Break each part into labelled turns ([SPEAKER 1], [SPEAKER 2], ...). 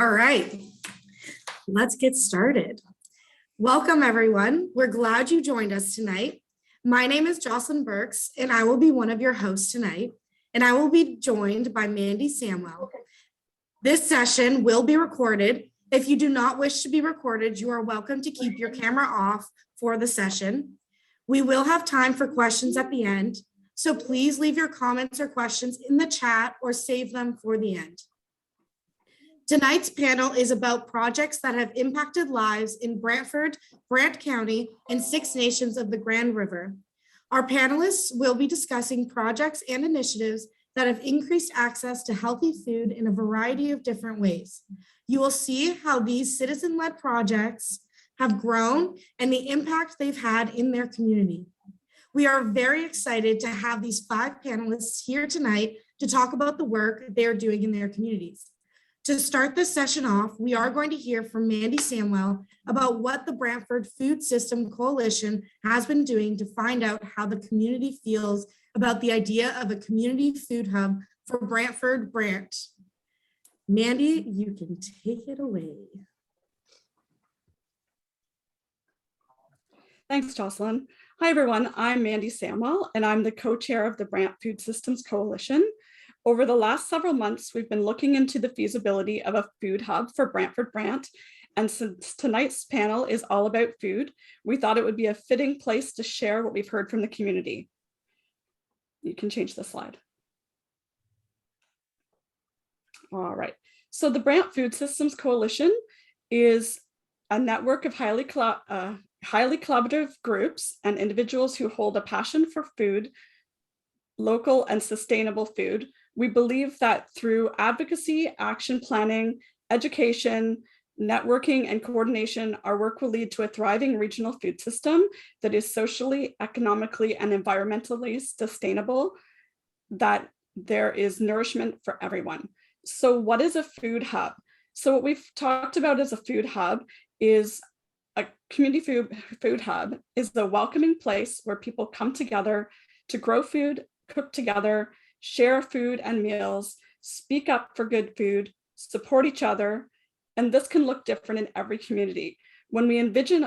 [SPEAKER 1] All right, let's get started. Welcome, everyone. We're glad you joined us tonight. My name is Jocelyn Burks, and I will be one of your hosts tonight, and I will be joined by Mandy Samwell. This session will be recorded. If you do not wish to be recorded, you are welcome to keep your camera off for the session. We will have time for questions at the end, so please leave your comments or questions in the chat or save them for the end. Tonight's panel is about projects that have impacted lives in Brantford, Brant County, and 6 nations of the Grand River. Our panelists will be discussing projects and initiatives that have increased access to healthy food in a variety of different ways. You will see how these citizen-led projects have grown and the impact they've had in their community. We are very excited to have these 5 panelists here tonight to talk about the work they're doing in their communities. To start this session off, we are going to hear from Mandy Samwell about what the Brantford Food System Coalition has been doing to find out how the community feels about the idea of a community food hub for Brantford Brant. Mandy, you can take it away.
[SPEAKER 2] Thanks, Jocelyn. Hi, everyone. I'm Mandy Samwell, and I'm the co-chair of the Brant Food Systems Coalition. Over the last several months, we've been looking into the feasibility of a food hub for Brantford Brant. And since tonight's panel is all about food, we thought it would be a fitting place to share what we've heard from the community. You can change the slide. All right. So the Brant Food Systems Coalition is a network of highly collaborative groups and individuals who hold a passion for food, local and sustainable food. We believe that through advocacy, action planning, education, networking, and coordination, our work will lead to a thriving regional food system that is socially, economically, and environmentally sustainable, that there is nourishment for everyone. So what is a food hub? So what we've talked about as a food hub is a community food hub is the welcoming place where people come together to grow food, cook together, share food and meals, speak up for good food, support each other, and this can look different in every community. When we envision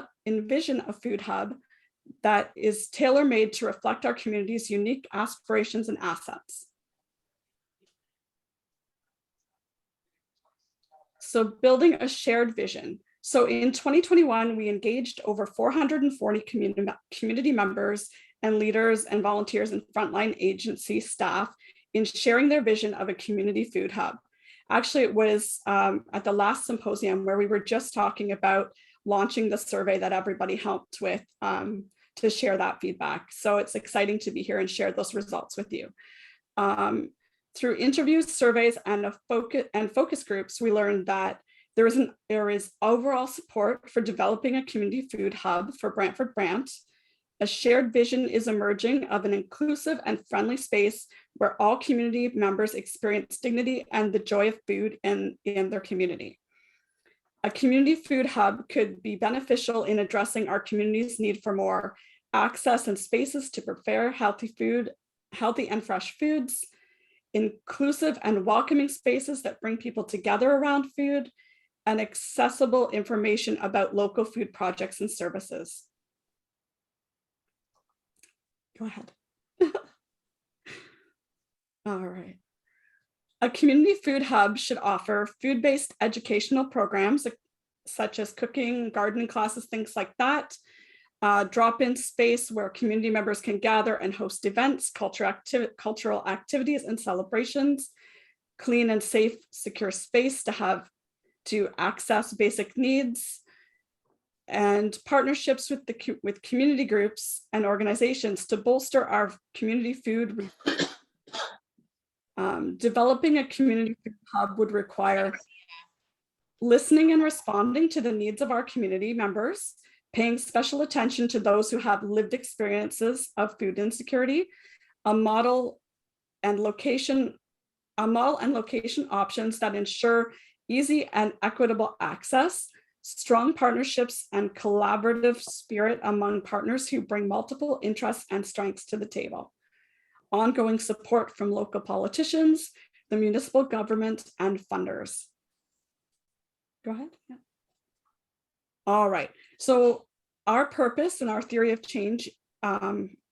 [SPEAKER 2] a food hub that is tailor-made to reflect our community's unique aspirations and assets. So building a shared vision. So in 2021, we engaged over 440 community members and leaders and volunteers and frontline agency staff in sharing their vision of a community food hub. Actually, it was at the last symposium where we were just talking about launching the survey that everybody helped with to share that feedback. So it's exciting to be here and share those results with you. Through interviews, surveys, and focus groups, we learned that there is overall support for developing a community food hub for Brantford Brant. A shared vision is emerging of an inclusive and friendly space where all community members experience dignity and the joy of food in their community. A community food hub could be beneficial in addressing our community's need for more access and spaces to prepare healthy and fresh foods, inclusive and welcoming spaces that bring people together around food, and accessible information about local food projects and services. Go ahead. All right. A community food hub should offer food-based educational programs such as cooking, gardening classes, things like that. Drop-in space where community members can gather and host events, cultural activities and celebrations. Clean and safe, secure space to access basic needs. And partnerships with community groups and organizations to bolster our community food. Developing a community food hub would require listening and responding to the needs of our community members, paying special attention to those who have lived experiences of food insecurity, a model and location options that ensure easy and equitable access, strong partnerships and collaborative spirit among partners who bring multiple interests and strengths to the table. Ongoing support from local politicians, the municipal government, and funders. Go ahead. Yeah. All right. So our purpose and our theory of change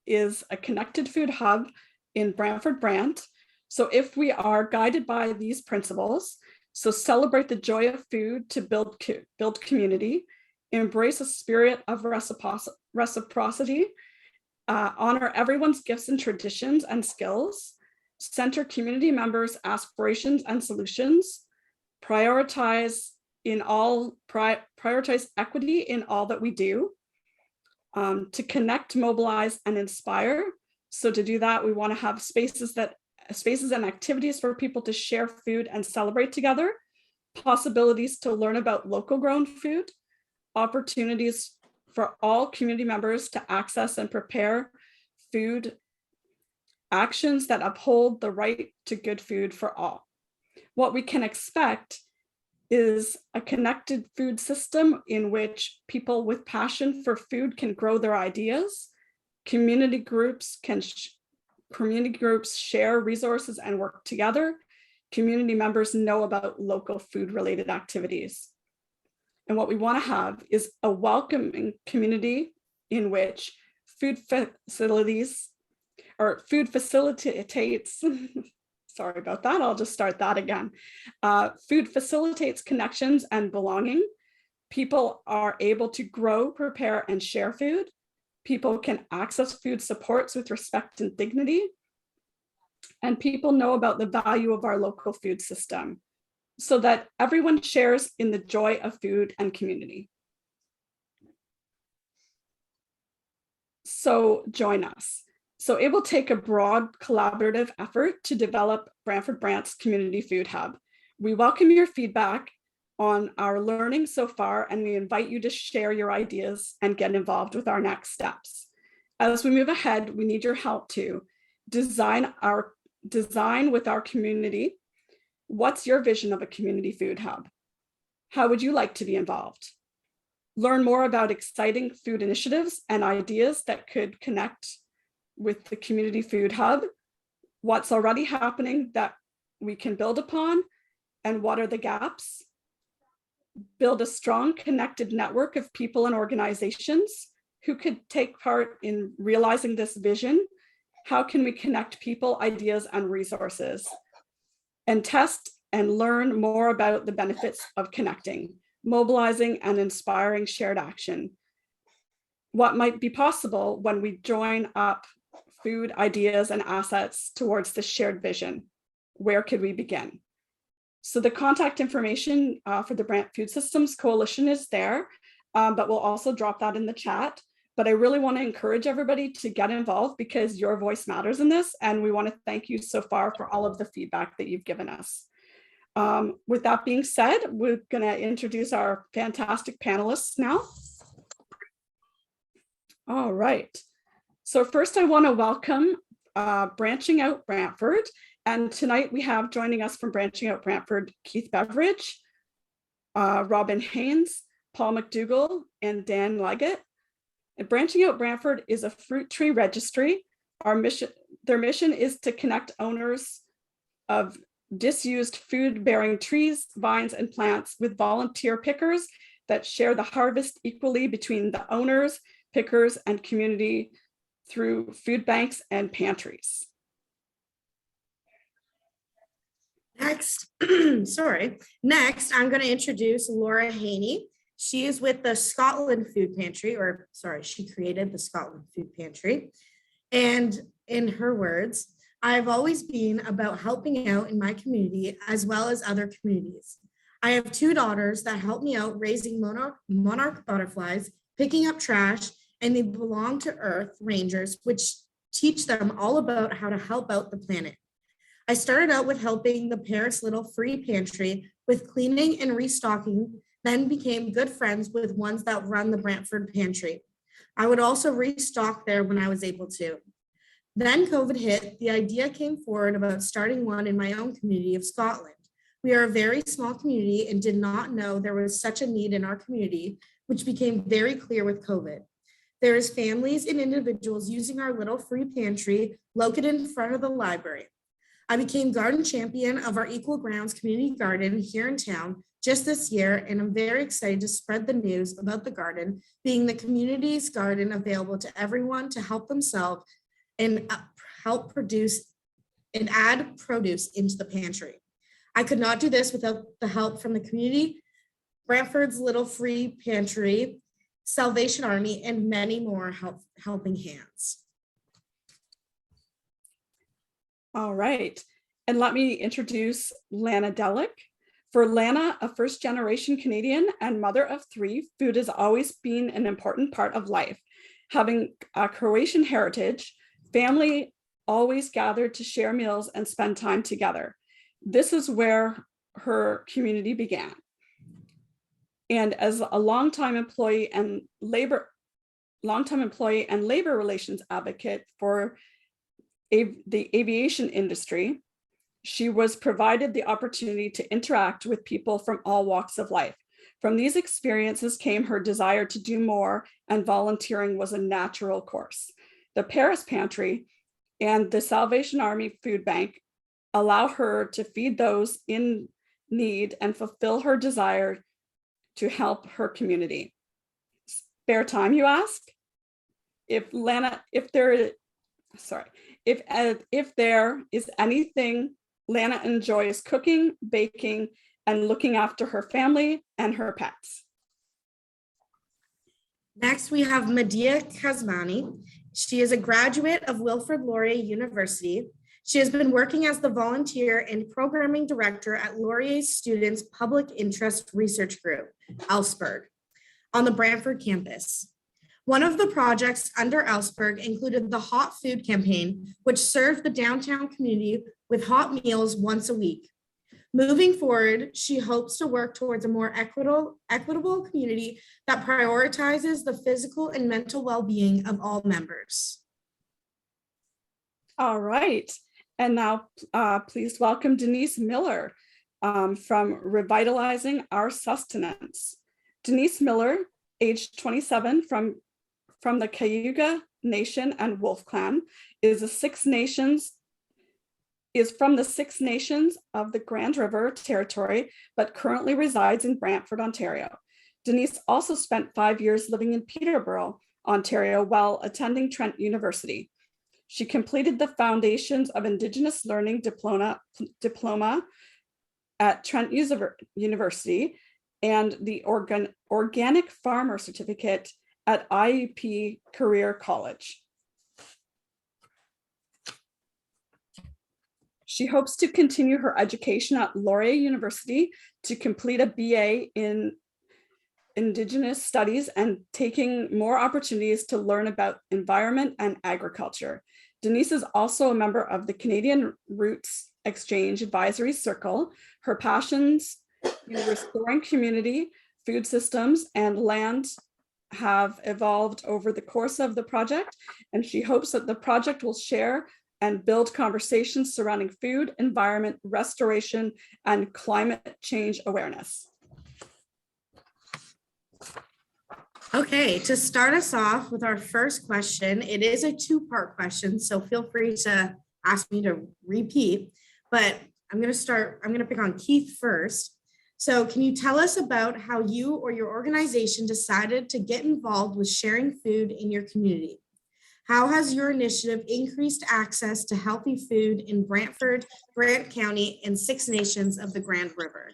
[SPEAKER 2] is a connected food hub in Brantford Brant. So if we are guided by these principles, so celebrate the joy of food to build community, embrace a spirit of reciprocity, honor everyone's gifts and traditions and skills, center community members' aspirations and solutions, prioritize equity in all that we do, to connect, mobilize, and inspire. So to do that, we want to have spaces and activities for people to share food and celebrate together, possibilities to learn about local grown food, opportunities for all community members to access and prepare food, actions that uphold the right to good food for all. What we can expect is a connected food system in which people with passion for food can grow their ideas, community groups share resources and work together, community members know about local food related activities. And what we want to have is a welcoming community in which food facilitates, sorry about that, I'll just start that again. Food facilitates connections and belonging. People are able to grow, prepare, and share food. People can access food supports with respect and dignity. And people know about the value of our local food system so that everyone shares in the joy of food and community. So join us. So it will take a broad collaborative effort to develop Brantford Brant's Community Food Hub. We welcome your feedback on our learning so far, and we invite you to share your ideas and get involved with our next steps. As we move ahead, we need your help to design with our community. What's your vision of a community food hub? How would you like to be involved? Learn more about exciting food initiatives and ideas that could connect with the community food hub. What's already happening that we can build upon, and what are the gaps? Build a strong connected network of people and organizations who could take part in realizing this vision. How can we connect people, ideas, and resources? And test and learn more about the benefits of connecting, mobilizing, and inspiring shared action. What might be possible when we join up food, ideas, and assets towards the shared vision? Where could we begin? So the contact information for the Brant Food Systems Coalition is there, but we'll also drop that in the chat. But I really want to encourage everybody to get involved because your voice matters in this. And we want to thank you so far for all of the feedback that you've given us. With that being said, we're going to introduce our fantastic panelists now. All right. So first I want to welcome Branching Out Brantford. And tonight we have joining us from Branching Out Brantford, Keith Beveridge, Robin Haynes, Paul McDougall, and Dan Leggett. And Branching Out Brantford is a fruit tree registry. Their mission is to connect owners of disused food-bearing trees, vines, and plants with volunteer pickers that share the harvest equally between the owners, pickers, and community through food banks and pantries.
[SPEAKER 1] Next, Next, I'm going to introduce Laura Haney. She is with the Scotland Food Pantry, she created the Scotland Food Pantry. And in her words, I've always been about helping out in my community as well as other communities. I have 2 daughters that help me out raising monarch butterflies, picking up trash, and they belong to Earth Rangers, which teach them all about how to help out the planet. I started out with helping the Paris Little Free Pantry with cleaning and restocking, then became good friends with ones that run the Brantford Pantry. I would also restock there when I was able to. Then COVID hit, the idea came forward about starting one in my own community of Scotland. We are a very small community and did not know there was such a need in our community, which became very clear with COVID. There is families and individuals using our little free pantry located in front of the library. I became garden champion of our Equal Grounds community garden here in town just this year, and I'm very excited to spread the news about the garden being the community's garden available to everyone to help themselves and help produce and add produce into the pantry. I could not do this without the help from the community, Brantford's Little Free Pantry, Salvation Army, and many more helping hands.
[SPEAKER 2] All right, and let me introduce Lana Delic. For Lana, a first-generation Canadian and mother of 3, food has always been an important part of life. Having a Croatian heritage, family always gathered to share meals and spend time together. This is where her community began. And as a longtime employee and labor relations advocate for the aviation industry, she was provided the opportunity to interact with people from all walks of life. From these experiences came her desire to do more, and volunteering was a natural course. The Paris Pantry and the Salvation Army Food Bank allow her to feed those in need and fulfill her desire to help her community. Spare time, you ask? If there is anything Lana enjoys, cooking, baking, and looking after her family and her pets.
[SPEAKER 1] Next, we have Medea Casmani. She is a graduate of Wilfrid Laurier University. She has been working as the volunteer and programming director at Laurier's Students' Public Interest Research Group, LSPIRG, on the Brantford campus. One of the projects under LSPIRG included the Hot Food Campaign, which served the downtown community with hot meals once a week. Moving forward, she hopes to work towards a more equitable community that prioritizes the physical and mental well-being of all members.
[SPEAKER 2] All right, and now please welcome Denise Miller from Revitalizing Our Sustenance. Denise Miller, age 27, from the Cayuga Nation and Wolf Clan, is from the Six Nations of the Grand River Territory, but currently resides in Brantford, Ontario. Denise also spent 5 years living in Peterborough, Ontario, while attending Trent University. She completed the Foundations of Indigenous Learning diploma at Trent University and the Organic Farmer Certificate at IUP Career College. She hopes to continue her education at Laurier University to complete a BA in Indigenous Studies and taking more opportunities to learn about environment and agriculture. Denise is also a member of the Canadian Roots Exchange Advisory Circle. Her passions in restoring community, food systems, and land have evolved over the course of the project, and she hopes that the project will share and build conversations surrounding food, environment, restoration, and climate change awareness.
[SPEAKER 1] Okay, to start us off with our first question, it is a 2-part question, so feel free to ask me to repeat, but I'm going to pick on Keith first. So can you tell us about how you or your organization decided to get involved with sharing food in your community? How has your initiative increased access to healthy food in Brantford, Grant County, and Six Nations of the Grand River?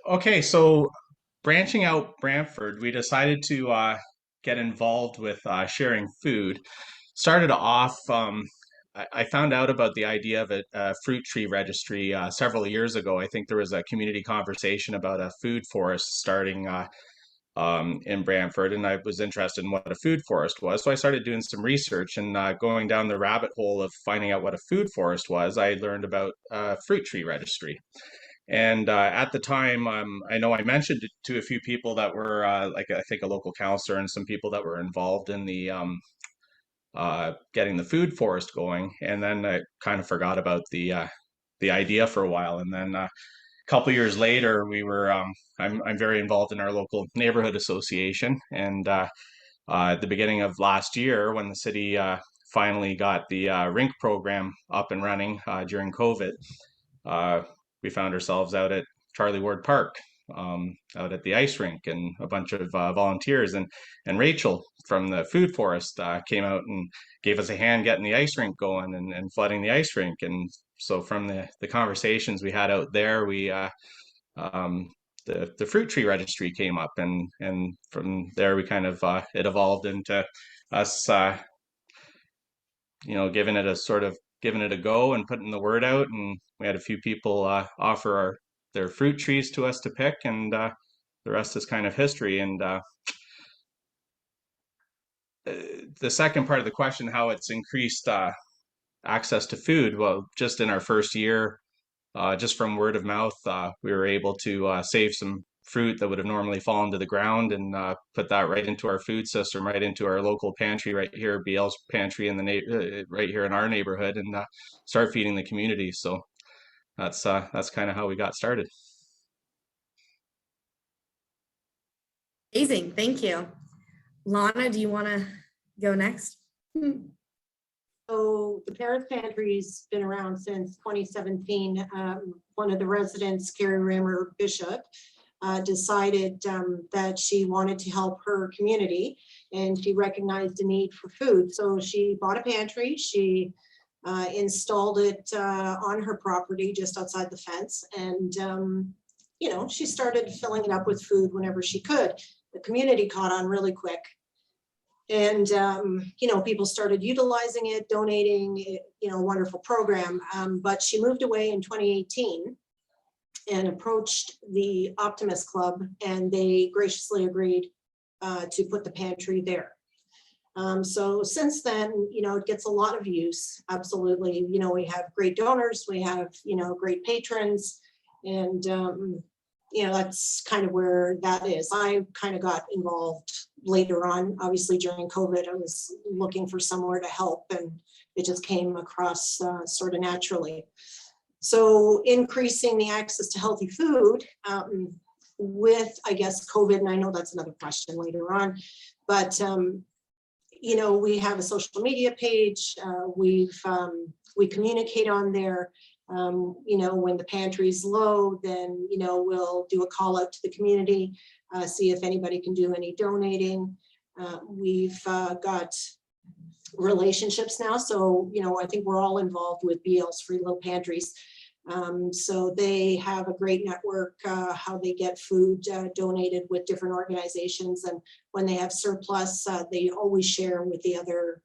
[SPEAKER 3] Okay, so branching out Brantford, we decided to get involved with sharing food. Started off, I found out about the idea of a fruit tree registry several years ago. I think there was a community conversation about a food forest starting in Brantford, and I was interested in what a food forest was. So I started doing some research and going down the rabbit hole of finding out what a food forest was. I learned about a fruit tree registry. And at the time, I know I mentioned it to a few people that were like I think a local counselor and some people that were involved in the getting the food forest going. And then I kind of forgot about the idea for a while. And then a couple years later, we were I'm very involved in our local neighborhood association. And at the beginning of last year, when the city finally got the rink program up and running during COVID. We found ourselves out at Charlie Ward Park, out at the ice rink, and a bunch of volunteers, and Rachel from the food forest came out and gave us a hand getting the ice rink going and flooding the ice rink. And so from the conversations we had out there, we the fruit tree registry came up, and from there we kind of it evolved into us giving it a go and putting the word out. And we had a few people offer their fruit trees to us to pick, and the rest is kind of history. And the second part of the question, how it's increased access to food, well, just in our first year, just from word of mouth, we were able to save some fruit that would have normally fallen to the ground, and put that right into our food system, right into our local pantry right here, BL's pantry in the right here in our neighborhood, and start feeding the community. So that's kind of how we got started.
[SPEAKER 1] Amazing, thank you. Lana, do you want to go next?
[SPEAKER 4] So the Paris Pantry's been around since 2017. One of the residents, Carrie Rammer Bishop, decided that she wanted to help her community, and she recognized a need for food. So she bought a pantry. She installed it on her property just outside the fence, and she started filling it up with food whenever she could. The community caught on really quick. And, people started utilizing it, donating, wonderful program. But she moved away in 2018 and approached the Optimist Club, and they graciously agreed to put the pantry there. So since then, it gets a lot of use. Absolutely. We have great donors, we have, great patrons, and, that's kind of where that is. I kind of got involved later on. Obviously during COVID, I was looking for somewhere to help, and it just came across sort of naturally. So increasing the access to healthy food with, I guess, COVID, and I know that's another question later on, but we have a social media page. We communicate on there. When the pantry's low, then, we'll do a call out to the community, see if anybody can do any donating. We've got relationships now. So, I think we're all involved with BL's Free Little Pantries. So they have a great network, how they get food donated with different organizations. And when they have surplus, they always share with the other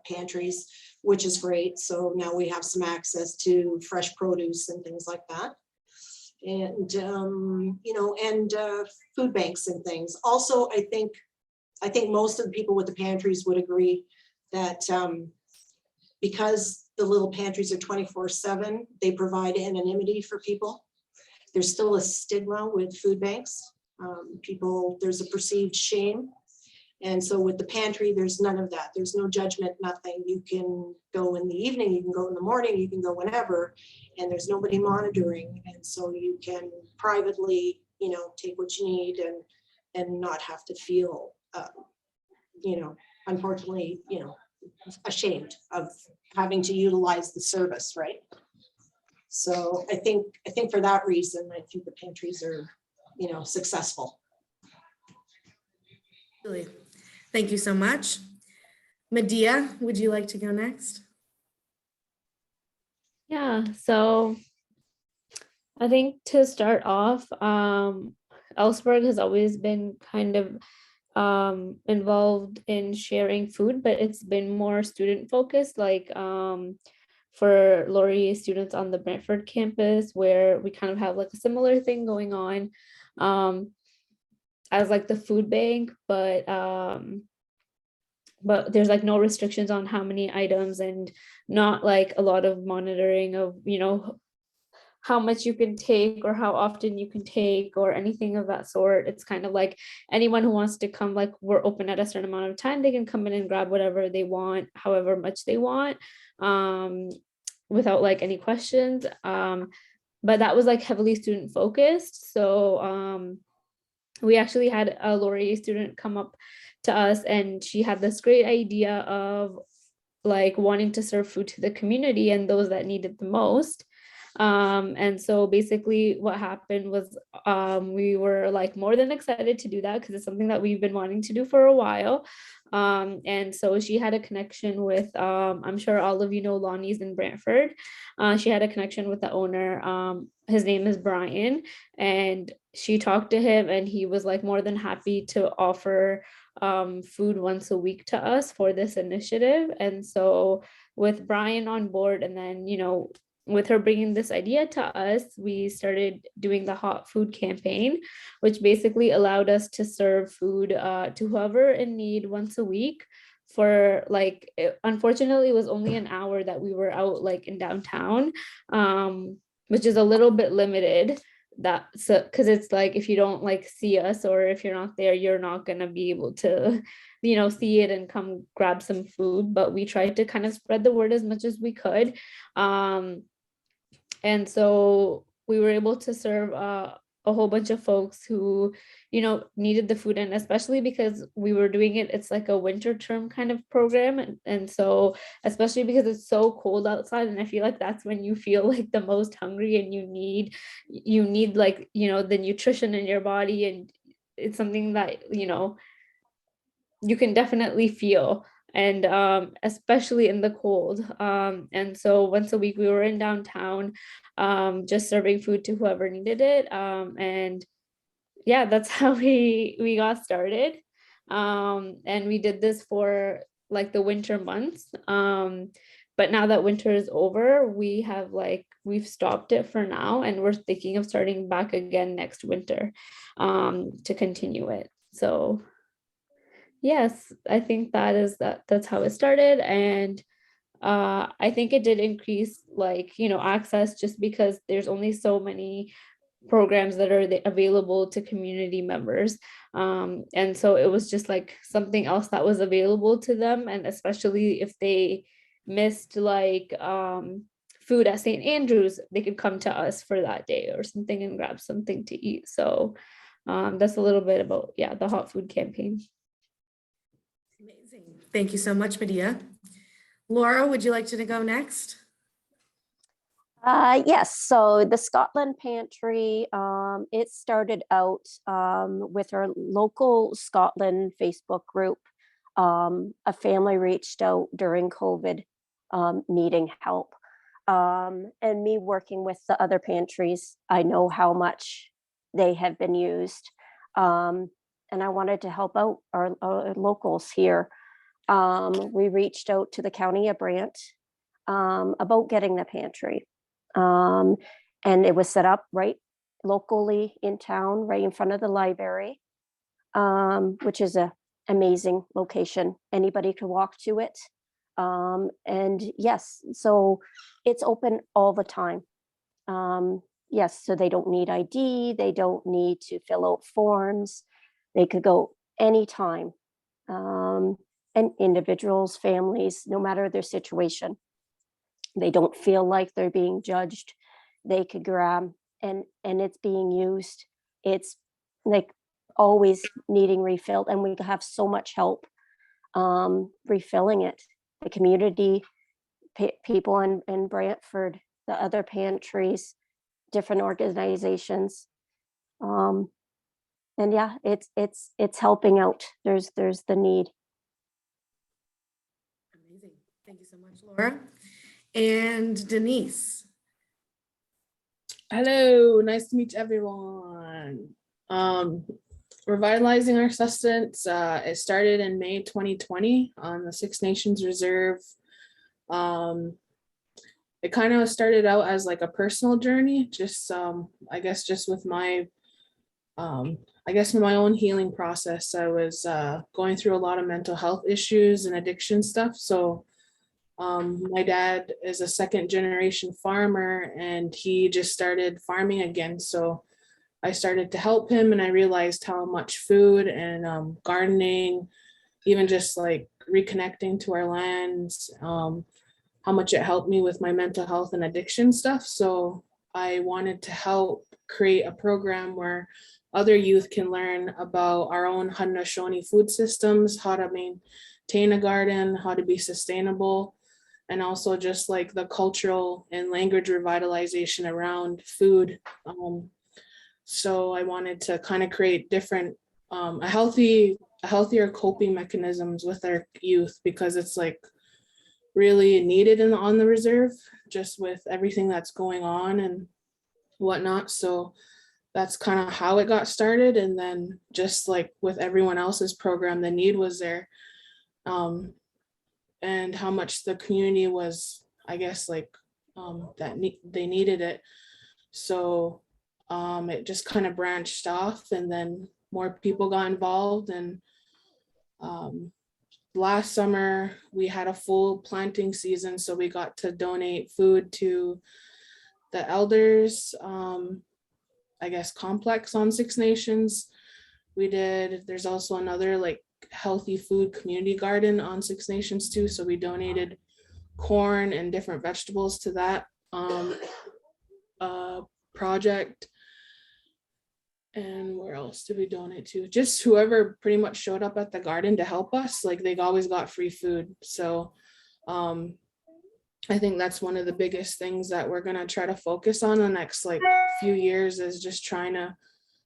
[SPEAKER 4] pantries, which is great. So now we have some access to fresh produce and things like that. And, food banks and things. Also, I think most of the people with the pantries would agree that because the little pantries are 24/7, they provide anonymity for people. There's still a stigma with food banks. There's a perceived shame. And so with the pantry, there's none of that. There's no judgment, nothing. You can go in the evening, you can go in the morning, you can go whenever, and there's nobody monitoring. And so you can privately, take what you need and not have to feel, unfortunately, ashamed of having to utilize the service, right? So I think for that reason, I think the pantries are, successful.
[SPEAKER 1] Really. Thank you so much. Medea, would you like to go next?
[SPEAKER 5] Yeah, so I think to start off, LSPIRG has always been kind of involved in sharing food, but it's been more student focused, like for Laurier students on the Brantford campus, where we kind of have like a similar thing going on as like the food bank, but there's like no restrictions on how many items, and not like a lot of monitoring of, how much you can take or how often you can take or anything of that sort. It's kind of like anyone who wants to come, like we're open at a certain amount of time, they can come in and grab whatever they want, however much they want, without like any questions. But that was like heavily student focused. So we actually had a Laurier student come up to us, and she had this great idea of like wanting to serve food to the community and those that need it the most. And so basically what happened was we were like more than excited to do that because it's something that we've been wanting to do for a while. And so she had a connection with, I'm sure all of you know Lonnie's in Brantford. She had a connection with the owner. His name is Brian, and she talked to him and he was like more than happy to offer food once a week to us for this initiative. And so with Brian on board, and then, you know, with her bringing this idea to us, we started doing the hot food campaign, which basically allowed us to serve food to whoever in need once a week for like, unfortunately, it was only an hour that we were out like in downtown, which is a little bit limited. That so because it's like if you don't like see us or if you're not there, you're not gonna be able to, you know, see it and come grab some food. But we tried to kind of spread the word as much as we could. And so we were able to serve a whole bunch of folks who, you know, needed the food. And especially because we were doing it, it's like a winter term kind of program. And so, especially because it's so cold outside, and I feel like that's when you feel like the most hungry and you need like, you know, the nutrition in your body. And it's something that, you know, you can definitely feel, and especially in the cold. And so once a week we were in downtown, just serving food to whoever needed it. And yeah, that's how we got started. And we did this for like the winter months. But now that winter is over, we've stopped it for now, and we're thinking of starting back again next winter to continue it. So yes, I think that's how it started. And I think it did increase like, you know, access, just because there's only so many programs that are available to community members. And so it was just like something else that was available to them. And especially if they missed like food at St. Andrews, they could come to us for that day or something and grab something to eat. So that's a little bit about, yeah, the hot food campaign.
[SPEAKER 1] Amazing. Thank you so much, Medea. Laura, would you like to go next?
[SPEAKER 6] Yes, so the Scotland Pantry, it started out with our local Scotland Facebook group. A family reached out during COVID needing help. And me working with the other pantries, I know how much they have been used. And I wanted to help out our locals here. We reached out to the county of Brant about getting the pantry. And it was set up right locally in town, right in front of the library, which is an amazing location. Anybody could walk to it. And yes, so it's open all the time. Yes, so they don't need ID. They don't need to fill out forms. They could go anytime. And individuals, families, no matter their situation, they don't feel like they're being judged. They could grab, and it's being used. It's like always needing refilled, and we have so much help refilling it. The community, people in Brantford, the other pantries, different organizations. And yeah, it's helping out. There's the need.
[SPEAKER 1] Amazing. Thank you so much, Laura. And Denise.
[SPEAKER 7] Hello, nice to meet everyone. Revitalizing our sustenance, it started in May 2020 on the Six Nations Reserve. It kind of started out as like a personal journey, just I guess just with my in my own healing process. I was going through a lot of mental health issues and addiction stuff. So my dad is a second generation farmer, and he just started farming again. So I started to help him, and I realized how much food and gardening, even just like reconnecting to our lands, how much it helped me with my mental health and addiction stuff. So I wanted to help create a program where other youth can learn about our own Haudenosaunee food systems, how to maintain a garden, how to be sustainable. and also just like the cultural and language revitalization around food. So I wanted to kind of create different, healthier coping mechanisms with our youth, because it's like really needed on the reserve, just with everything that's going on and whatnot. So that's kind of how it got started. And then just like with everyone else's program, the need was there, and how much the community was, I guess, like they needed it. So it just kind of branched off, and then more people got involved. And last summer we had a full planting season, so we got to donate food to the elders, I guess, complex on Six Nations. There's also another like healthy food community garden on Six Nations too, so we donated corn and different vegetables to that project. And where else did we donate to? Just whoever pretty much showed up at the garden to help us, like they always got free food. So I think that's one of the biggest things that we're gonna try to focus on the next like few years, is just trying to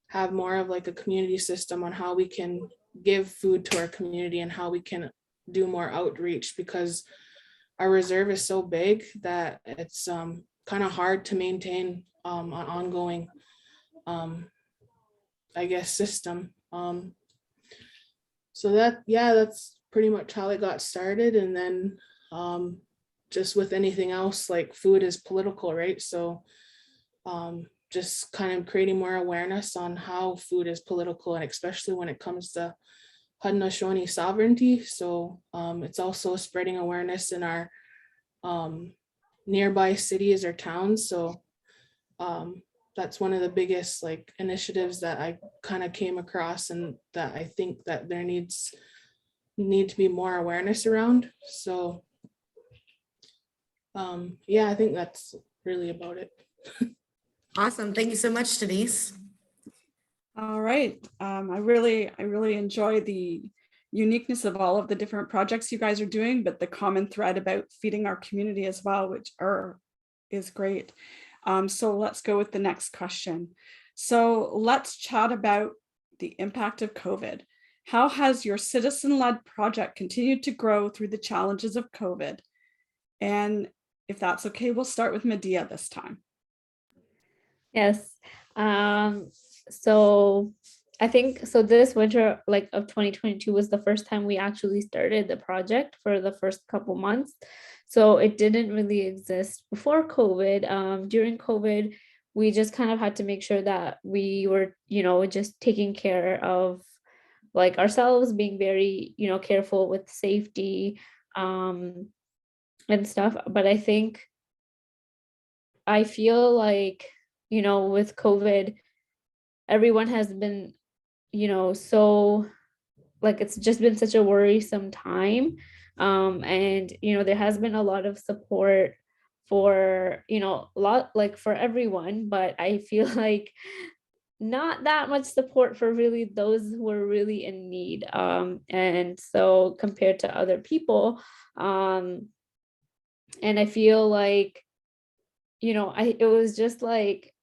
[SPEAKER 7] have more of like a community system on how we can give food to our community and how we can do more outreach, because our reserve is so big that it's kind of hard to maintain an ongoing I guess system. So that's pretty much how it got started. And then just with anything else, like food is political, right? So just kind of creating more awareness on how food is political, and especially when it comes to Haudenosaunee sovereignty. So it's also spreading awareness in our nearby cities or towns. So that's one of the biggest like initiatives that I kind of came across, and that I think that there need to be more awareness around. So I think that's really about it.
[SPEAKER 1] Awesome. Thank you so much, Denise.
[SPEAKER 2] All right. I really enjoy the uniqueness of all of the different projects you guys are doing, but the common thread about feeding our community as well, which is great. So let's go with the next question. So let's chat about the impact of COVID. How has your citizen-led project continued to grow through the challenges of COVID? And if that's okay, we'll start with Medea this time.
[SPEAKER 5] Yes. So I think this winter of 2022 was the first time we actually started the project for the first couple months. So it didn't really exist before COVID. During COVID, we just kind of had to make sure that we were, just taking care of ourselves, being very, careful with safety and stuff. But I feel like, with COVID, everyone has been, so it's just been such a worrisome time. And, there has been a lot of support for, for everyone, but I feel like not that much support for really those who are really in need. And so compared to other people, and I feel like, it was just like,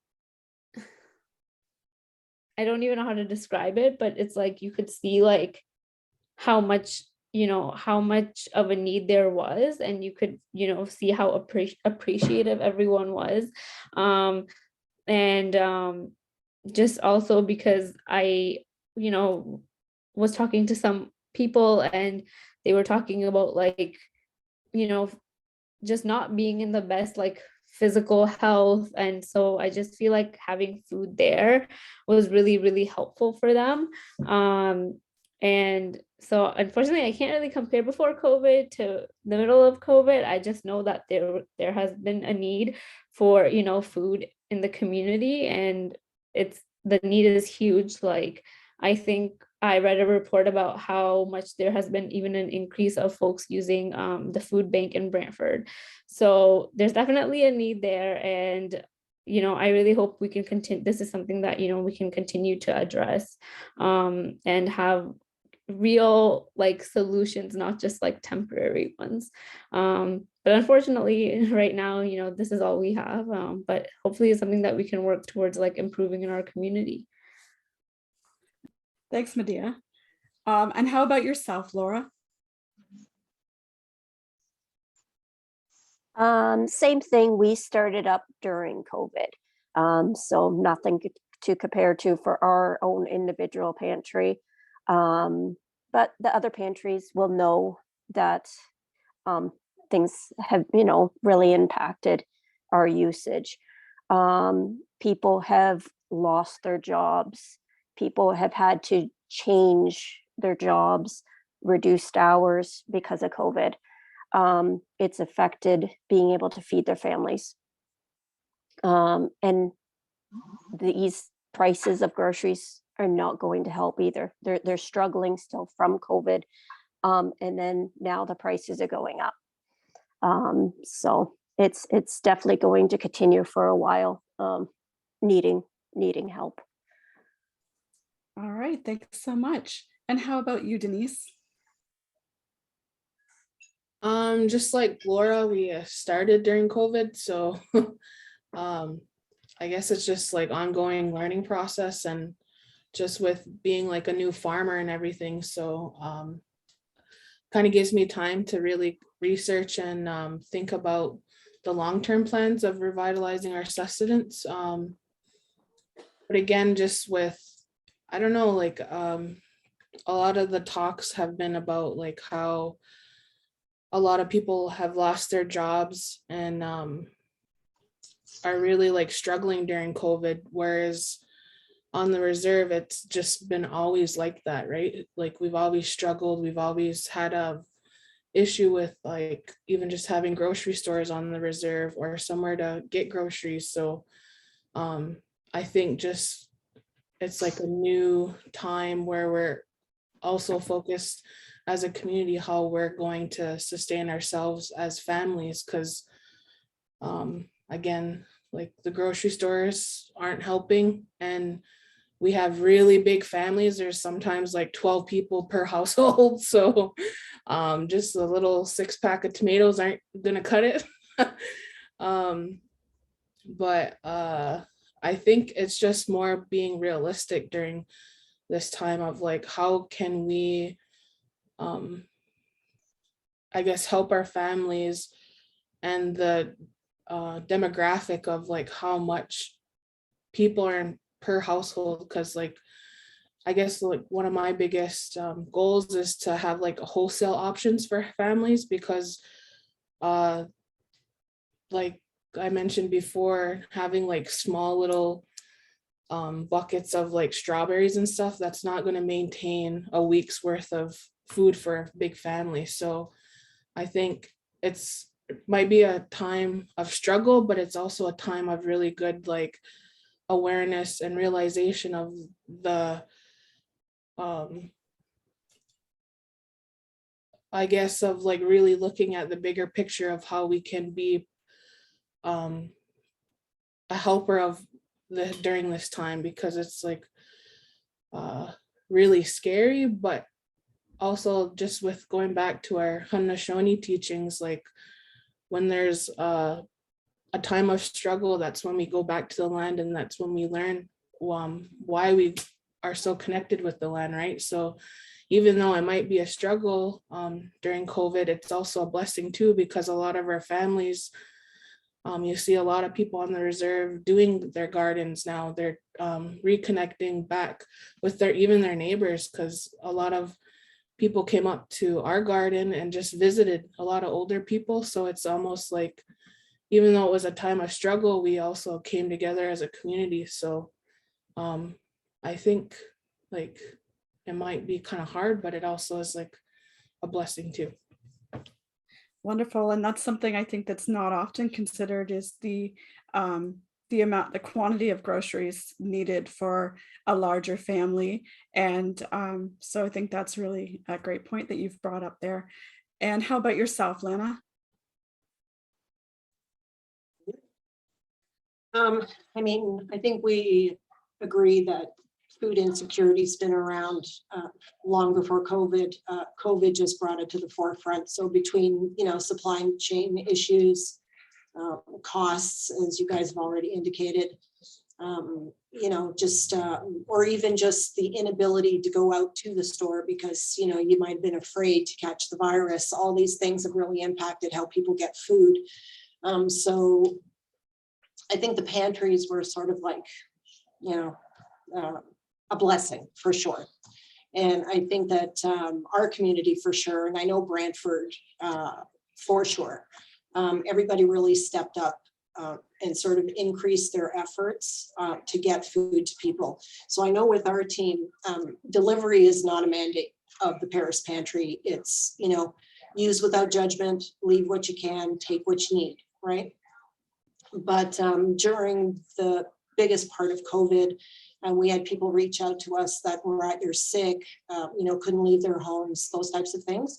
[SPEAKER 5] I don't even know how to describe it, but it's like you could see how much of a need there was, and you could see how appreciative everyone was. Just also because I was talking to some people, and they were talking about just not being in the best physical health, and so I just feel like having food there was really, really helpful for them. And so unfortunately I can't really compare before COVID to the middle of COVID. I just know that there has been a need for food in the community, and the need is huge. I think I read a report about how much there has been even an increase of folks using the food bank in Brantford. So there's definitely a need there. And, I really hope we can continue. This is something that, we can continue to address and have real solutions, not just temporary ones. But unfortunately, right now, this is all we have. But hopefully it's something that we can work towards, like improving in our community.
[SPEAKER 2] Thanks, Medea. And how about yourself, Laura?
[SPEAKER 6] Same thing. We started up during COVID. So nothing to compare to for our own individual pantry. But the other pantries will know that things have, really impacted our usage. People have lost their jobs. People have had to change their jobs, reduced hours because of COVID. It's affected being able to feed their families. And these prices of groceries are not going to help either. They're struggling still from COVID. And then now the prices are going up. So it's definitely going to continue for a while, needing help.
[SPEAKER 2] All right, thanks so much. And how about you, Denise?
[SPEAKER 7] Just like Laura, we started during COVID, so I guess it's just like ongoing learning process, and just with being like a new farmer and everything. So kind of gives me time to really research and think about the long-term plans of revitalizing our sustenance. But again, just with, I don't know, like a lot of the talks have been about like how a lot of people have lost their jobs and are really like struggling during COVID, whereas on the reserve, it's just been always like that, right? Like we've always struggled. We've always had a issue with like even just having grocery stores on the reserve or somewhere to get groceries. So I think just it's like a new time where we're also focused as a community how we're going to sustain ourselves as families, because again, like the grocery stores aren't helping, and we have really big families. There's sometimes like 12 people per household. So just a little 6-pack of tomatoes aren't gonna cut it. But I think it's just more being realistic during this time of like, how can we, I guess, help our families and the demographic of like how much people are in per household. Because like, I guess like one of my biggest goals is to have like wholesale options for families, because like I mentioned before, having like small little buckets of like strawberries and stuff, that's not going to maintain a week's worth of food for a big family. So I think it might be a time of struggle, but it's also a time of really good like awareness and realization of the I guess of like really looking at the bigger picture of how we can be a helper of during this time, because it's like really scary, but also just with going back to our Haudenosaunee teachings, like when there's a time of struggle, that's when we go back to the land, and that's when we learn why we are so connected with the land, right? So even though it might be a struggle during COVID, it's also a blessing too, because a lot of our families, you see a lot of people on the reserve doing their gardens now. They're reconnecting back with even their neighbors, because a lot of people came up to our garden and just visited, a lot of older people. So it's almost like, even though it was a time of struggle, we also came together as a community. So I think like it might be kind of hard, but it also is like a blessing too.
[SPEAKER 2] Wonderful. And that's something I think that's not often considered, is the quantity of groceries needed for a larger family. And so I think that's really a great point that you've brought up there. And how about yourself, Lana?
[SPEAKER 4] I mean, I think we agree that food insecurity's been around long before COVID. COVID just brought it to the forefront. So between, supply chain issues, costs, as you guys have already indicated, or even just the inability to go out to the store because, you might have been afraid to catch the virus. All these things have really impacted how people get food. So I think the pantries were sort of like, a blessing for sure. And I think that our community for sure, and I know Brantford for sure, everybody really stepped up and sort of increased their efforts to get food to people. So I know with our team, delivery is not a mandate of the Paris Pantry. It's, use without judgment, leave what you can, take what you need, right? But during the biggest part of COVID, we had people reach out to us that were either sick, couldn't leave their homes, those types of things.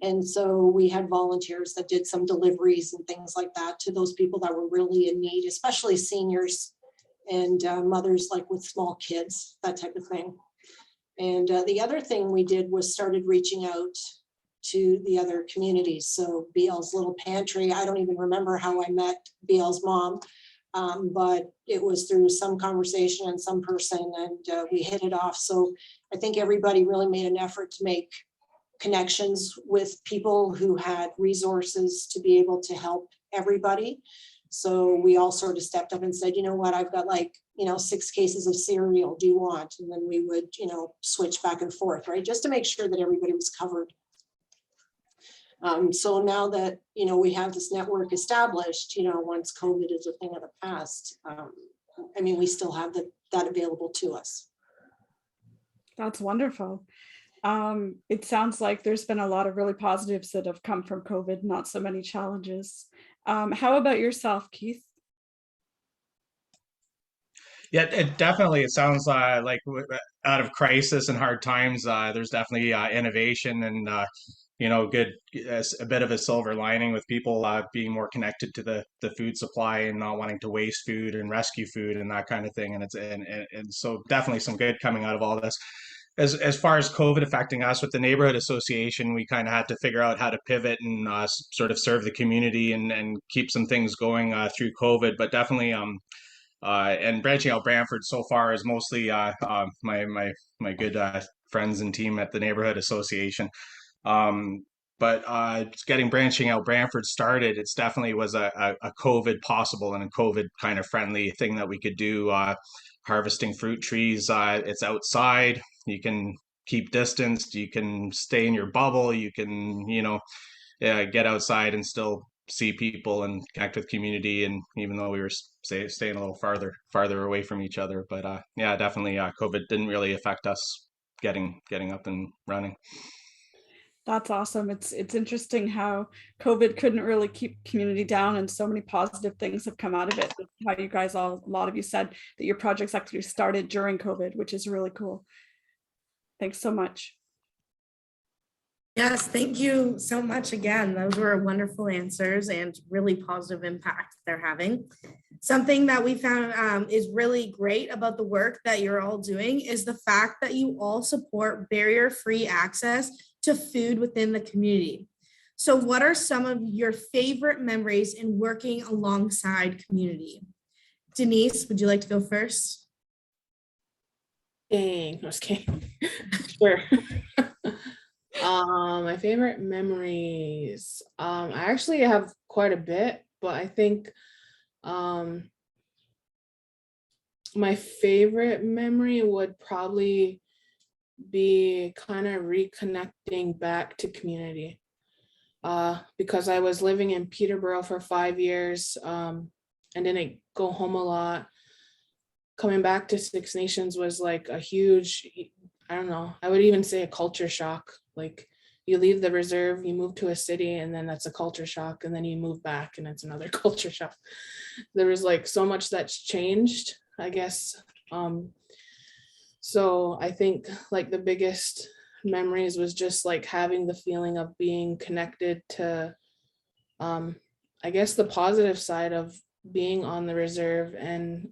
[SPEAKER 4] And so we had volunteers that did some deliveries and things like that to those people that were really in need, especially seniors and mothers like with small kids, that type of thing. And the other thing we did was started reaching out to the other communities. So BL's Little Pantry, I don't even remember how I met BL's mom, but it was through some conversation and some person, and we hit it off. So I think everybody really made an effort to make connections with people who had resources to be able to help everybody. So we all sort of stepped up and said, you know what, I've got 6 cases of cereal, do you want? And then we would, switch back and forth, right? Just to make sure that everybody was covered. So now that, we have this network established, once COVID is a thing of the past, we still have that available to us.
[SPEAKER 2] That's wonderful. It sounds like there's been a lot of really positives that have come from COVID, not so many challenges. How about yourself, Keith?
[SPEAKER 3] Yeah, it sounds like out of crisis and hard times, there's definitely innovation and a bit of a silver lining with people being more connected to the food supply and not wanting to waste food and rescue food and that kind of thing. And so definitely some good coming out of all this. As far as COVID affecting us with the neighborhood association, we kind of had to figure out how to pivot and sort of serve the community and keep some things going through COVID. But definitely, and branching out Brantford so far is mostly my good friends and team at the neighborhood association. But branching out Brantford started, it's definitely was a COVID possible and a COVID kind of friendly thing that we could do. Harvesting fruit trees, it's outside. You can keep distance. You can stay in your bubble. You can, get outside and still see people and connect with community. And even though we were staying a little farther away from each other, but yeah, definitely, COVID didn't really affect us getting up and running.
[SPEAKER 2] That's awesome. It's interesting how COVID couldn't really keep community down, and so many positive things have come out of it. How you guys a lot of you said that your projects actually started during COVID, which is really cool. Thanks so much.
[SPEAKER 1] Yes, thank you so much again. Those were wonderful answers and really positive impact they're having. Something that we found is really great about the work that you're all doing is the fact that you all support barrier-free access to food within the community. So what are some of your favorite memories in working alongside community? Denise, would you like to go first?
[SPEAKER 7] Dang, I was kidding. Sure. My favorite memories. I actually have quite a bit, but I think my favorite memory would probably be kind of reconnecting back to community. Because I was living in Peterborough for 5 years and didn't go home a lot. Coming back to Six Nations was like a huge, I don't know, I would even say a culture shock. Like you leave the reserve, you move to a city, and then that's a culture shock. And then you move back and it's another culture shock. There was like so much that's changed, I guess. So I think like the biggest memories was just like having the feeling of being connected to, I guess the positive side of being on the reserve and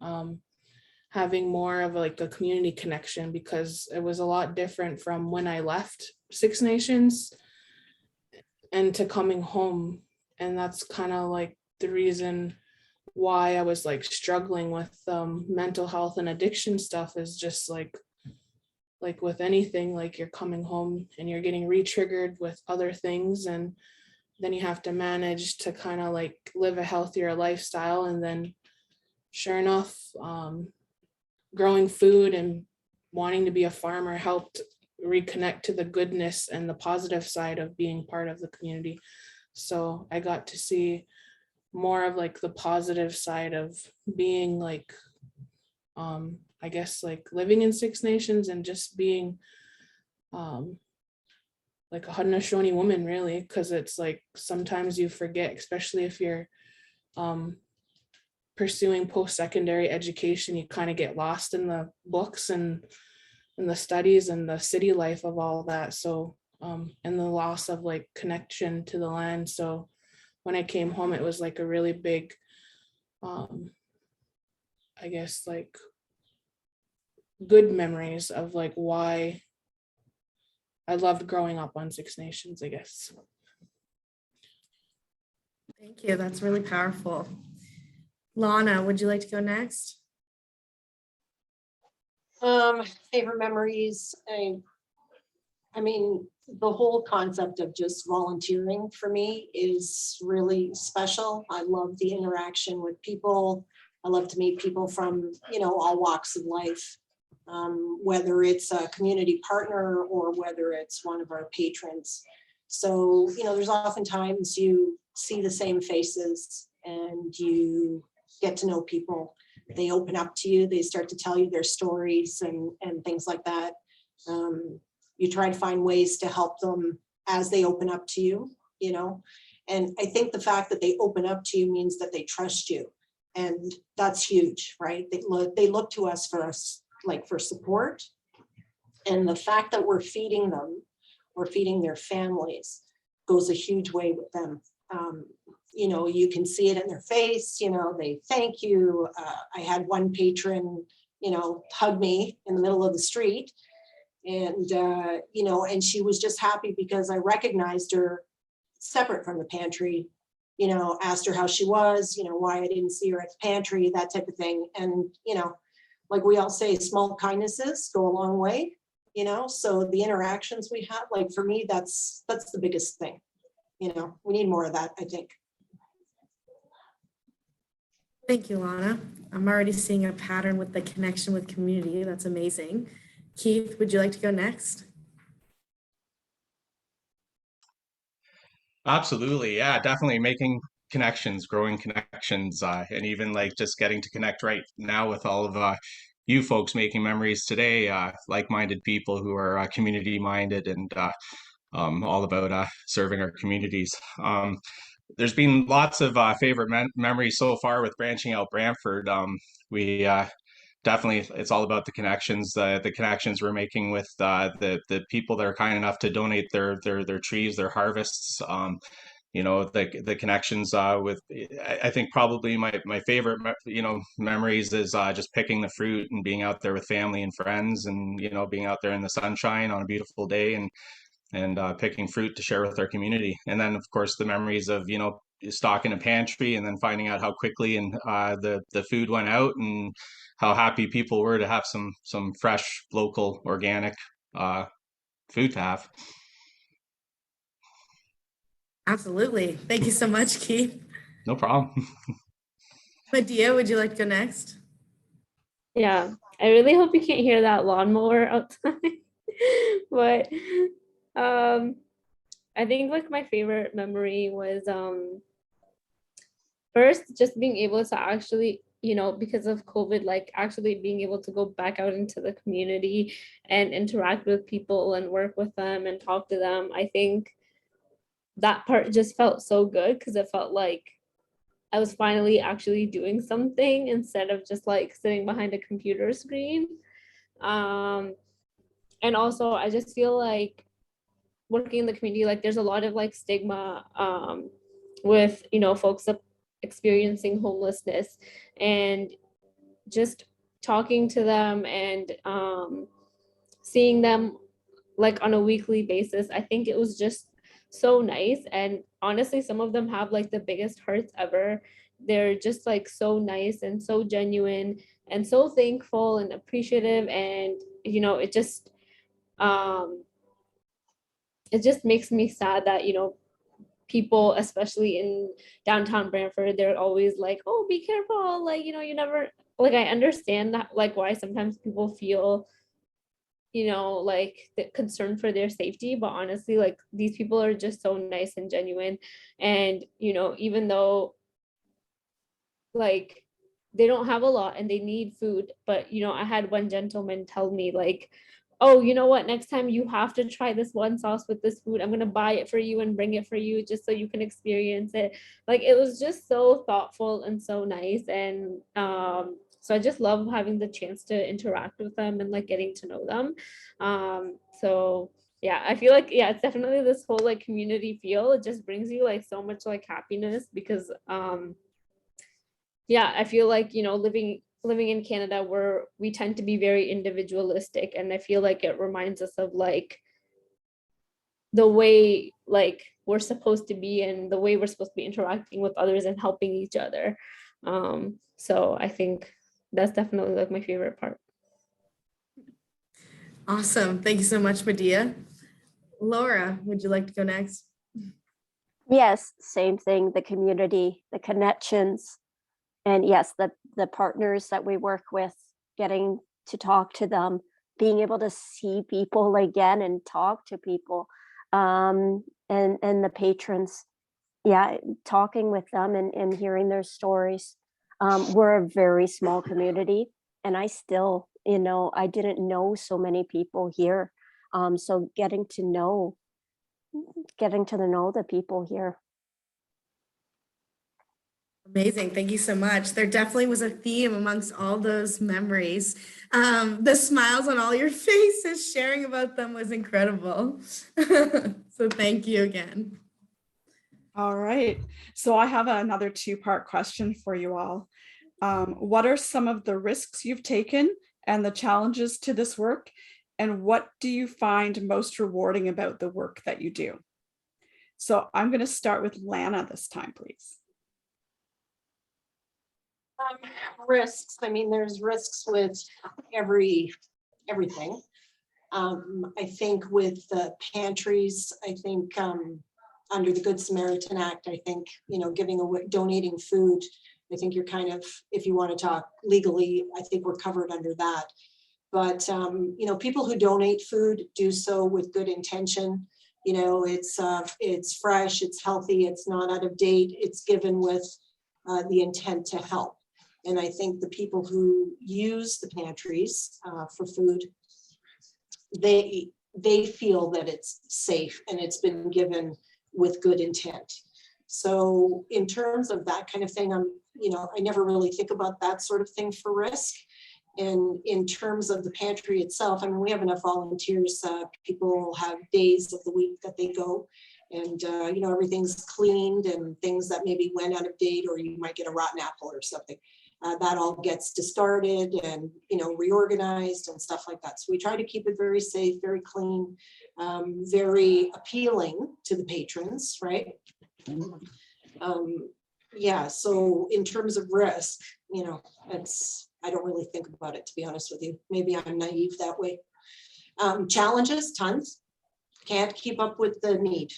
[SPEAKER 7] having more of like a community connection, because it was a lot different from when I left Six Nations and to coming home. And that's kind of like the reason why I was like struggling with mental health and addiction stuff, is just like with anything, like you're coming home and you're getting re-triggered with other things, and then you have to manage to kind of like live a healthier lifestyle. And then sure enough, growing food and wanting to be a farmer helped reconnect to the goodness and the positive side of being part of the community. So I got to see more of like the positive side of being like, I guess like living in Six Nations and just being like a Haudenosaunee woman, really, because it's like sometimes you forget, especially if you're pursuing post-secondary education, you kind of get lost in the books and in the studies and the city life of all that. So and the loss of like connection to the land. So when I came home, it was like a really big I guess like good memories of like why I loved growing up on Six Nations, I guess.
[SPEAKER 1] Thank you. That's really powerful. Lana, would you like to go next?
[SPEAKER 4] Favorite memories. I mean, the whole concept of just volunteering for me is really special. I love the interaction with people. I love to meet people from, all walks of life, whether it's a community partner or whether it's one of our patrons. So, there's oftentimes you see the same faces and you get to know people. They open up to you, they start to tell you their stories and things like that. You try to find ways to help them as they open up to you, and I think the fact that they open up to you means that they trust you. And that's huge, right? They look to us for support. And the fact that we're feeding them, we're feeding their families, goes a huge way with them. You can see it in their face, they thank you. I had one patron, hug me in the middle of the street. And, and she was just happy because I recognized her separate from the pantry, asked her how she was, why I didn't see her at the pantry, that type of thing. And, like we all say, small kindnesses go a long way, so the interactions we have, like for me, that's the biggest thing. We need more of that, I think.
[SPEAKER 1] Thank you, Lana. I'm already seeing a pattern with the connection with community. That's amazing. Keith, would you like to go next?
[SPEAKER 3] Absolutely. Yeah, definitely making connections, growing connections, and even like just getting to connect right now with all of you folks, making memories today, like-minded people who are community-minded and all about serving our communities. There's been lots of favorite memories so far with branching out Brantford. We definitely, it's all about the connections we're making with the people that are kind enough to donate their trees, their harvests. The connections with, I think probably my favorite memories is just picking the fruit and being out there with family and friends, and being out there in the sunshine on a beautiful day and picking fruit to share with our community. And then, of course, the memories of, stocking a pantry and then finding out how quickly and the food went out, and how happy people were to have some fresh, local, organic food to have.
[SPEAKER 1] Absolutely. Thank you so much, Keith.
[SPEAKER 3] No problem.
[SPEAKER 1] Medea, would you like to go next?
[SPEAKER 5] Yeah, I really hope you can't hear that lawnmower outside. But I think like my favorite memory was first just being able to actually, because of COVID, like actually being able to go back out into the community and interact with people and work with them and talk to them. I think that part just felt so good because it felt like I was finally actually doing something instead of just like sitting behind a computer screen. And also I just feel like working in the community, like there's a lot of like stigma with, folks experiencing homelessness, and just talking to them and seeing them like on a weekly basis, I think it was just so nice. And honestly, some of them have like the biggest hearts ever. They're just like so nice and so genuine and so thankful and appreciative. And it just makes me sad that people, especially in downtown Brantford, they're always like, oh, be careful, like you never, like, I understand that, like, why sometimes people feel like the concern for their safety, but honestly, like, these people are just so nice and genuine. And even though like they don't have a lot and they need food, but I had one gentleman tell me like, oh, you know what, next time you have to try this one sauce with this food, I'm going to buy it for you and bring it for you just so you can experience it. Like, it was just so thoughtful and so nice. And so I just love having the chance to interact with them and like getting to know them. So yeah, I feel like, yeah, it's definitely this whole like community feel. It just brings you like so much like happiness because yeah, I feel like, living in Canada, where we tend to be very individualistic, and I feel like it reminds us of like the way like we're supposed to be and the way we're supposed to be interacting with others and helping each other. So I think that's definitely like my favorite part.
[SPEAKER 1] Awesome. Thank you so much, Medea. Laura, would you like to go next?
[SPEAKER 6] Yes, same thing, the community, the connections. And yes, the partners that we work with, getting to talk to them, being able to see people again and talk to people, and the patrons, yeah, talking with them and hearing their stories. We're a very small community, and I still, I didn't know so many people here. So getting to know the people here.
[SPEAKER 1] Amazing. Thank you so much. There definitely was a theme amongst all those memories. The smiles on all your faces sharing about them was incredible. So thank you again.
[SPEAKER 2] All right. So I have another two-part question for you all. What are some of the risks you've taken and the challenges to this work? And what do you find most rewarding about the work that you do? So I'm going to start with Lana this time, please.
[SPEAKER 4] Risks. I mean, there's risks with everything. I think with the pantries, I think under the Good Samaritan Act, I think, giving away, donating food, I think you're kind of, if you want to talk legally, I think we're covered under that. But, people who donate food do so with good intention. It's fresh, it's healthy, it's not out of date, it's given with the intent to help. And I think the people who use the pantries for food, they feel that it's safe and it's been given with good intent. So in terms of that kind of thing, I never really think about that sort of thing for risk. And in terms of the pantry itself, I mean, we have enough volunteers. People have days of the week that they go, and everything's cleaned, and things that maybe went out of date, or you might get a rotten apple or something. That all gets discarded and reorganized and stuff like that. So we try to keep it very safe, very clean, very appealing to the patrons, right? Yeah. So in terms of risk, I don't really think about it, to be honest with you. Maybe I'm naive that way. Challenges, tons. Can't keep up with the need.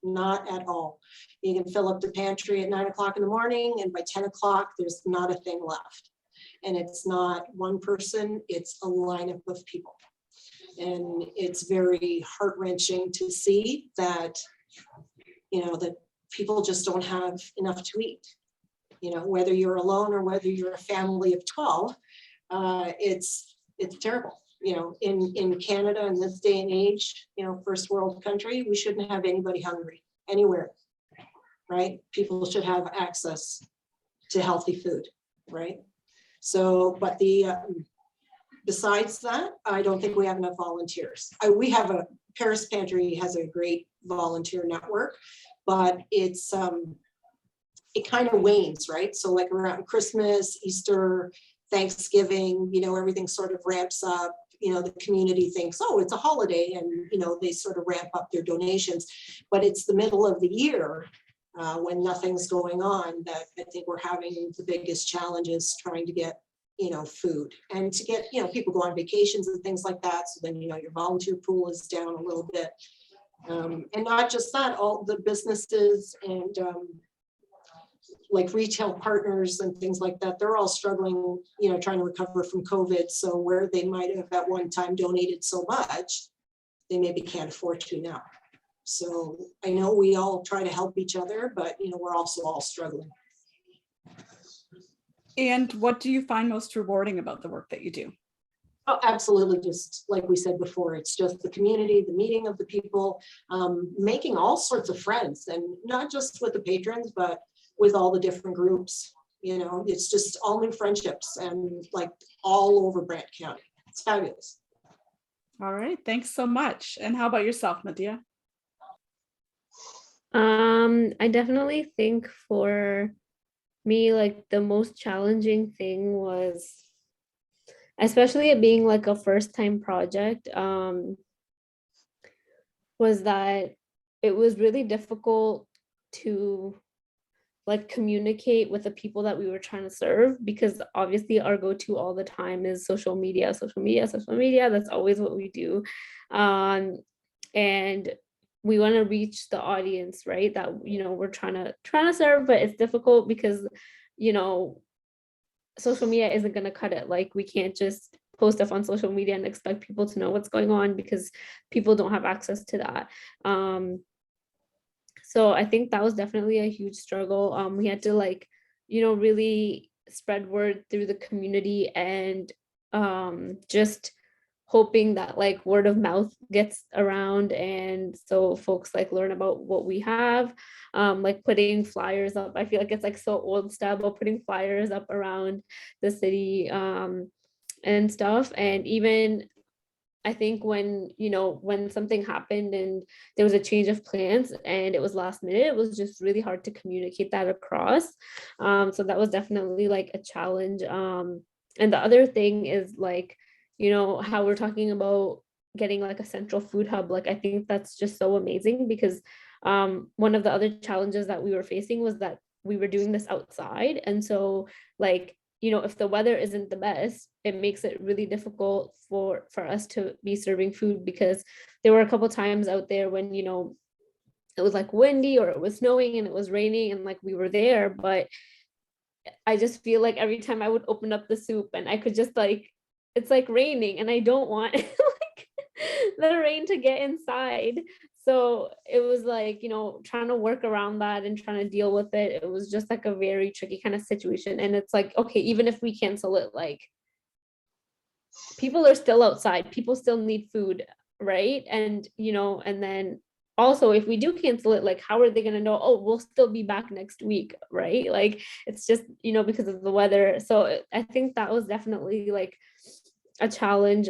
[SPEAKER 4] Not at all. You can fill up the pantry at 9 o'clock in the morning, and by 10 o'clock, there's not a thing left. And it's not one person, it's a lineup of people. And it's very heart-wrenching to see that, that people just don't have enough to eat. Whether you're alone or whether you're a family of 12, it's terrible. In Canada in this day and age, first world country, we shouldn't have anybody hungry anywhere, right? People should have access to healthy food, right? So, but besides that, I don't think we have enough volunteers. Paris Pantry has a great volunteer network, but it's, it kind of wanes, right? So like around Christmas, Easter, Thanksgiving, everything sort of ramps up. The community thinks, oh, it's a holiday, and they sort of ramp up their donations. But it's the middle of the year when nothing's going on that I think we're having the biggest challenges trying to get food, and to get people go on vacations and things like that. So then your volunteer pool is down a little bit, and not just that, all the businesses and like retail partners and things like that, they're all struggling, trying to recover from COVID. So where they might have at one time donated so much, they maybe can't afford to now. So I know we all try to help each other, but we're also all struggling.
[SPEAKER 2] And what do you find most rewarding about the work that you do?
[SPEAKER 4] Oh, absolutely. Just like we said before, it's just the community, the meeting of the people, making all sorts of friends, and not just with the patrons, but with all the different groups. It's just all new friendships, and like all over Brant County. It's fabulous.
[SPEAKER 2] All right, thanks so much. And how about yourself, Medea?
[SPEAKER 5] I definitely think for me, like the most challenging thing was, especially it being like a first time project, was that it was really difficult to like communicate with the people that we were trying to serve, because obviously our go-to all the time is social media. That's always what we do. And we want to reach the audience, right, that we're trying to serve, but it's difficult because social media isn't going to cut it. Like, we can't just post stuff on social media and expect people to know what's going on, because people don't have access to that. So I think that was definitely a huge struggle. We had to really spread word through the community, and just hoping that like word of mouth gets around, and so folks learn about what we have, like putting flyers up. I feel like it's so old style, but putting flyers up around the city and stuff. And even I think when something happened and there was a change of plans and it was last minute, it was just really hard to communicate that across. So that was definitely a challenge. And the other thing is how we're talking about getting a central food hub. I think that's just so amazing, because one of the other challenges that we were facing was that we were doing this outside. And so if the weather isn't the best, it makes it really difficult for us to be serving food, because there were a couple times out there when, it was windy or it was snowing and it was raining and we were there, but I just feel like every time I would open up the soup and I could just it's raining and I don't want the rain to get inside. So it was trying to work around that and trying to deal with it. It was just a very tricky kind of situation. And it's okay, even if we cancel it, people are still outside, people still need food, right? And and then also if we do cancel it, how are they going to know, oh, we'll still be back next week, right? It's just because of the weather. So I think that was definitely a challenge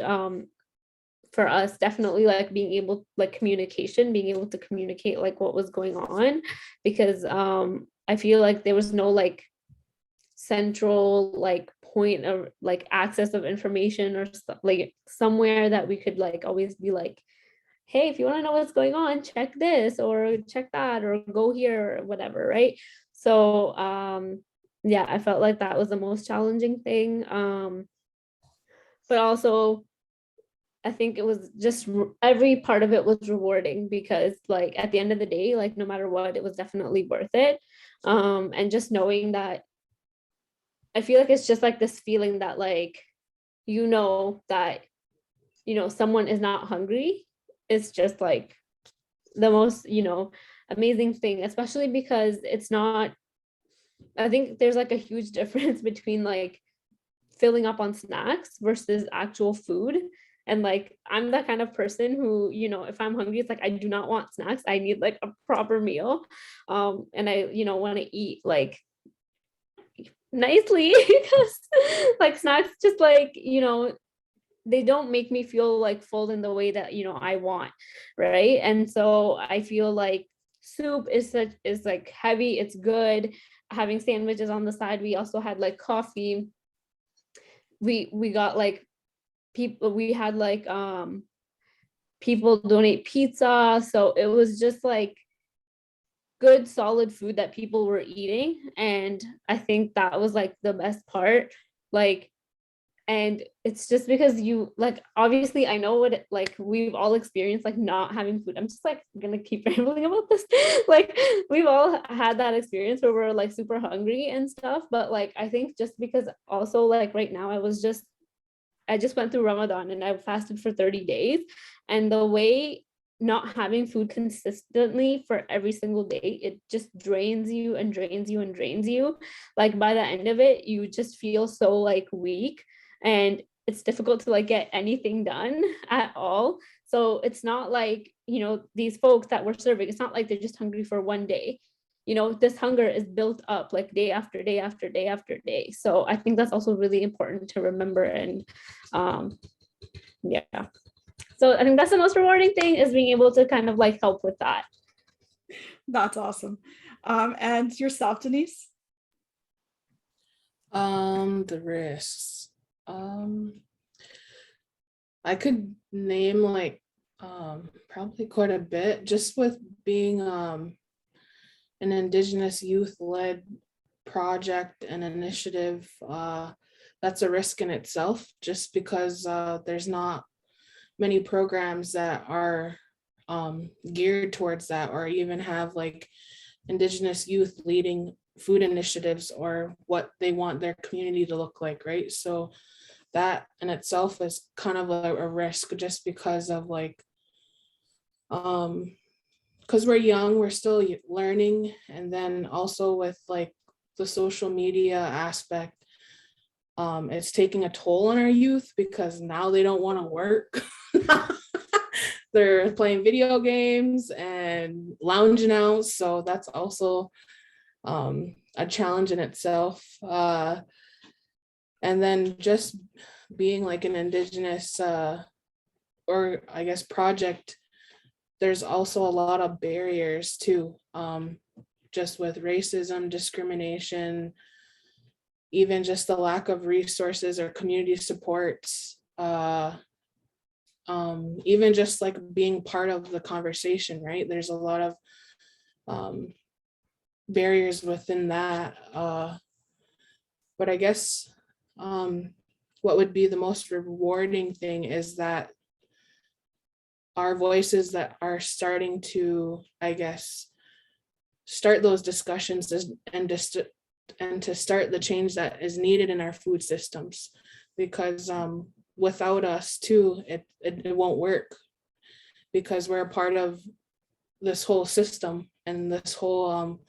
[SPEAKER 5] for us, definitely being able communication, being able to communicate what was going on, because I feel there was no central point of access of information or somewhere that we could always be hey, if you want to know what's going on, check this or check that or go here or whatever, right? So yeah, I felt that was the most challenging thing, but also I think it was just every part of it was rewarding, because at the end of the day, no matter what, it was definitely worth it. And just knowing that, I feel it's just this feeling that that someone is not hungry. It's just the most amazing thing, especially because it's not, I think there's a huge difference between filling up on snacks versus actual food. And I'm that kind of person who, if I'm hungry, it's I do not want snacks. I need a proper meal. And I, want to eat nicely, because snacks just they don't make me feel full in the way that, I want. Right. And so I feel soup is heavy. It's good. Having sandwiches on the side. We also had coffee. we got like people, we had like people donate pizza, so it was just like good solid food that people were eating, and I think that was like the best part. Like, and it's just because you like, obviously I know what like we've all experienced like not having food. I'm just like gonna keep rambling about this. Like we've all had that experience where we're like super hungry and stuff, but like I think just because also like right now I just went through Ramadan and I fasted for 30 days, and the way not having food consistently for every single day, it just drains you and drains you and drains you. Like by the end of it, you just feel so like weak, and it's difficult to like get anything done at all. So it's not like, these folks that we're serving, it's not like they're just hungry for one day. This hunger is built up like day after day after day after day. So I think that's also really important to remember. And yeah, so I think that's the most rewarding thing, is being able to kind of like help with that.
[SPEAKER 2] That's awesome. And yourself, Denise?
[SPEAKER 7] The risks. I could name like probably quite a bit, just with being an Indigenous youth-led project and initiative. That's a risk in itself, just because there's not many programs that are geared towards that, or even have like Indigenous youth leading food initiatives or what they want their community to look like, right? So that in itself is kind of a risk, just because of like because we're young, we're still learning. And then also with like the social media aspect, it's taking a toll on our youth, because now they don't want to work. They're playing video games and lounging out. So that's also a challenge in itself. And then just being like an Indigenous or I guess project, there's also a lot of barriers too, just with racism, discrimination, even just the lack of resources or community supports, even just like being part of the conversation, right? There's a lot of barriers within that. But I guess what would be the most rewarding thing is that our voices that are starting to, I guess, start those discussions and to start the change that is needed in our food systems, because without us too, it won't work, because we're a part of this whole system and this whole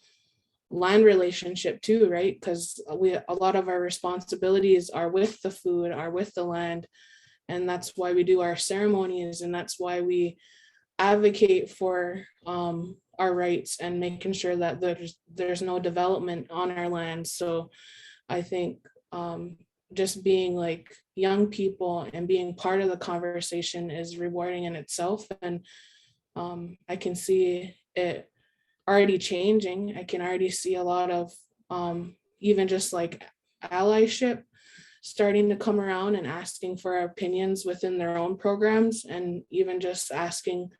[SPEAKER 7] land relationship too, right? Because a lot of our responsibilities are with the food, are with the land, and that's why we do our ceremonies, and that's why we advocate for our rights and making sure that there's no development on our land. So I think just being like young people and being part of the conversation is rewarding in itself. And I can see it already changing. I can already see a lot of even just like allyship starting to come around and asking for our opinions within their own programs, and even just asking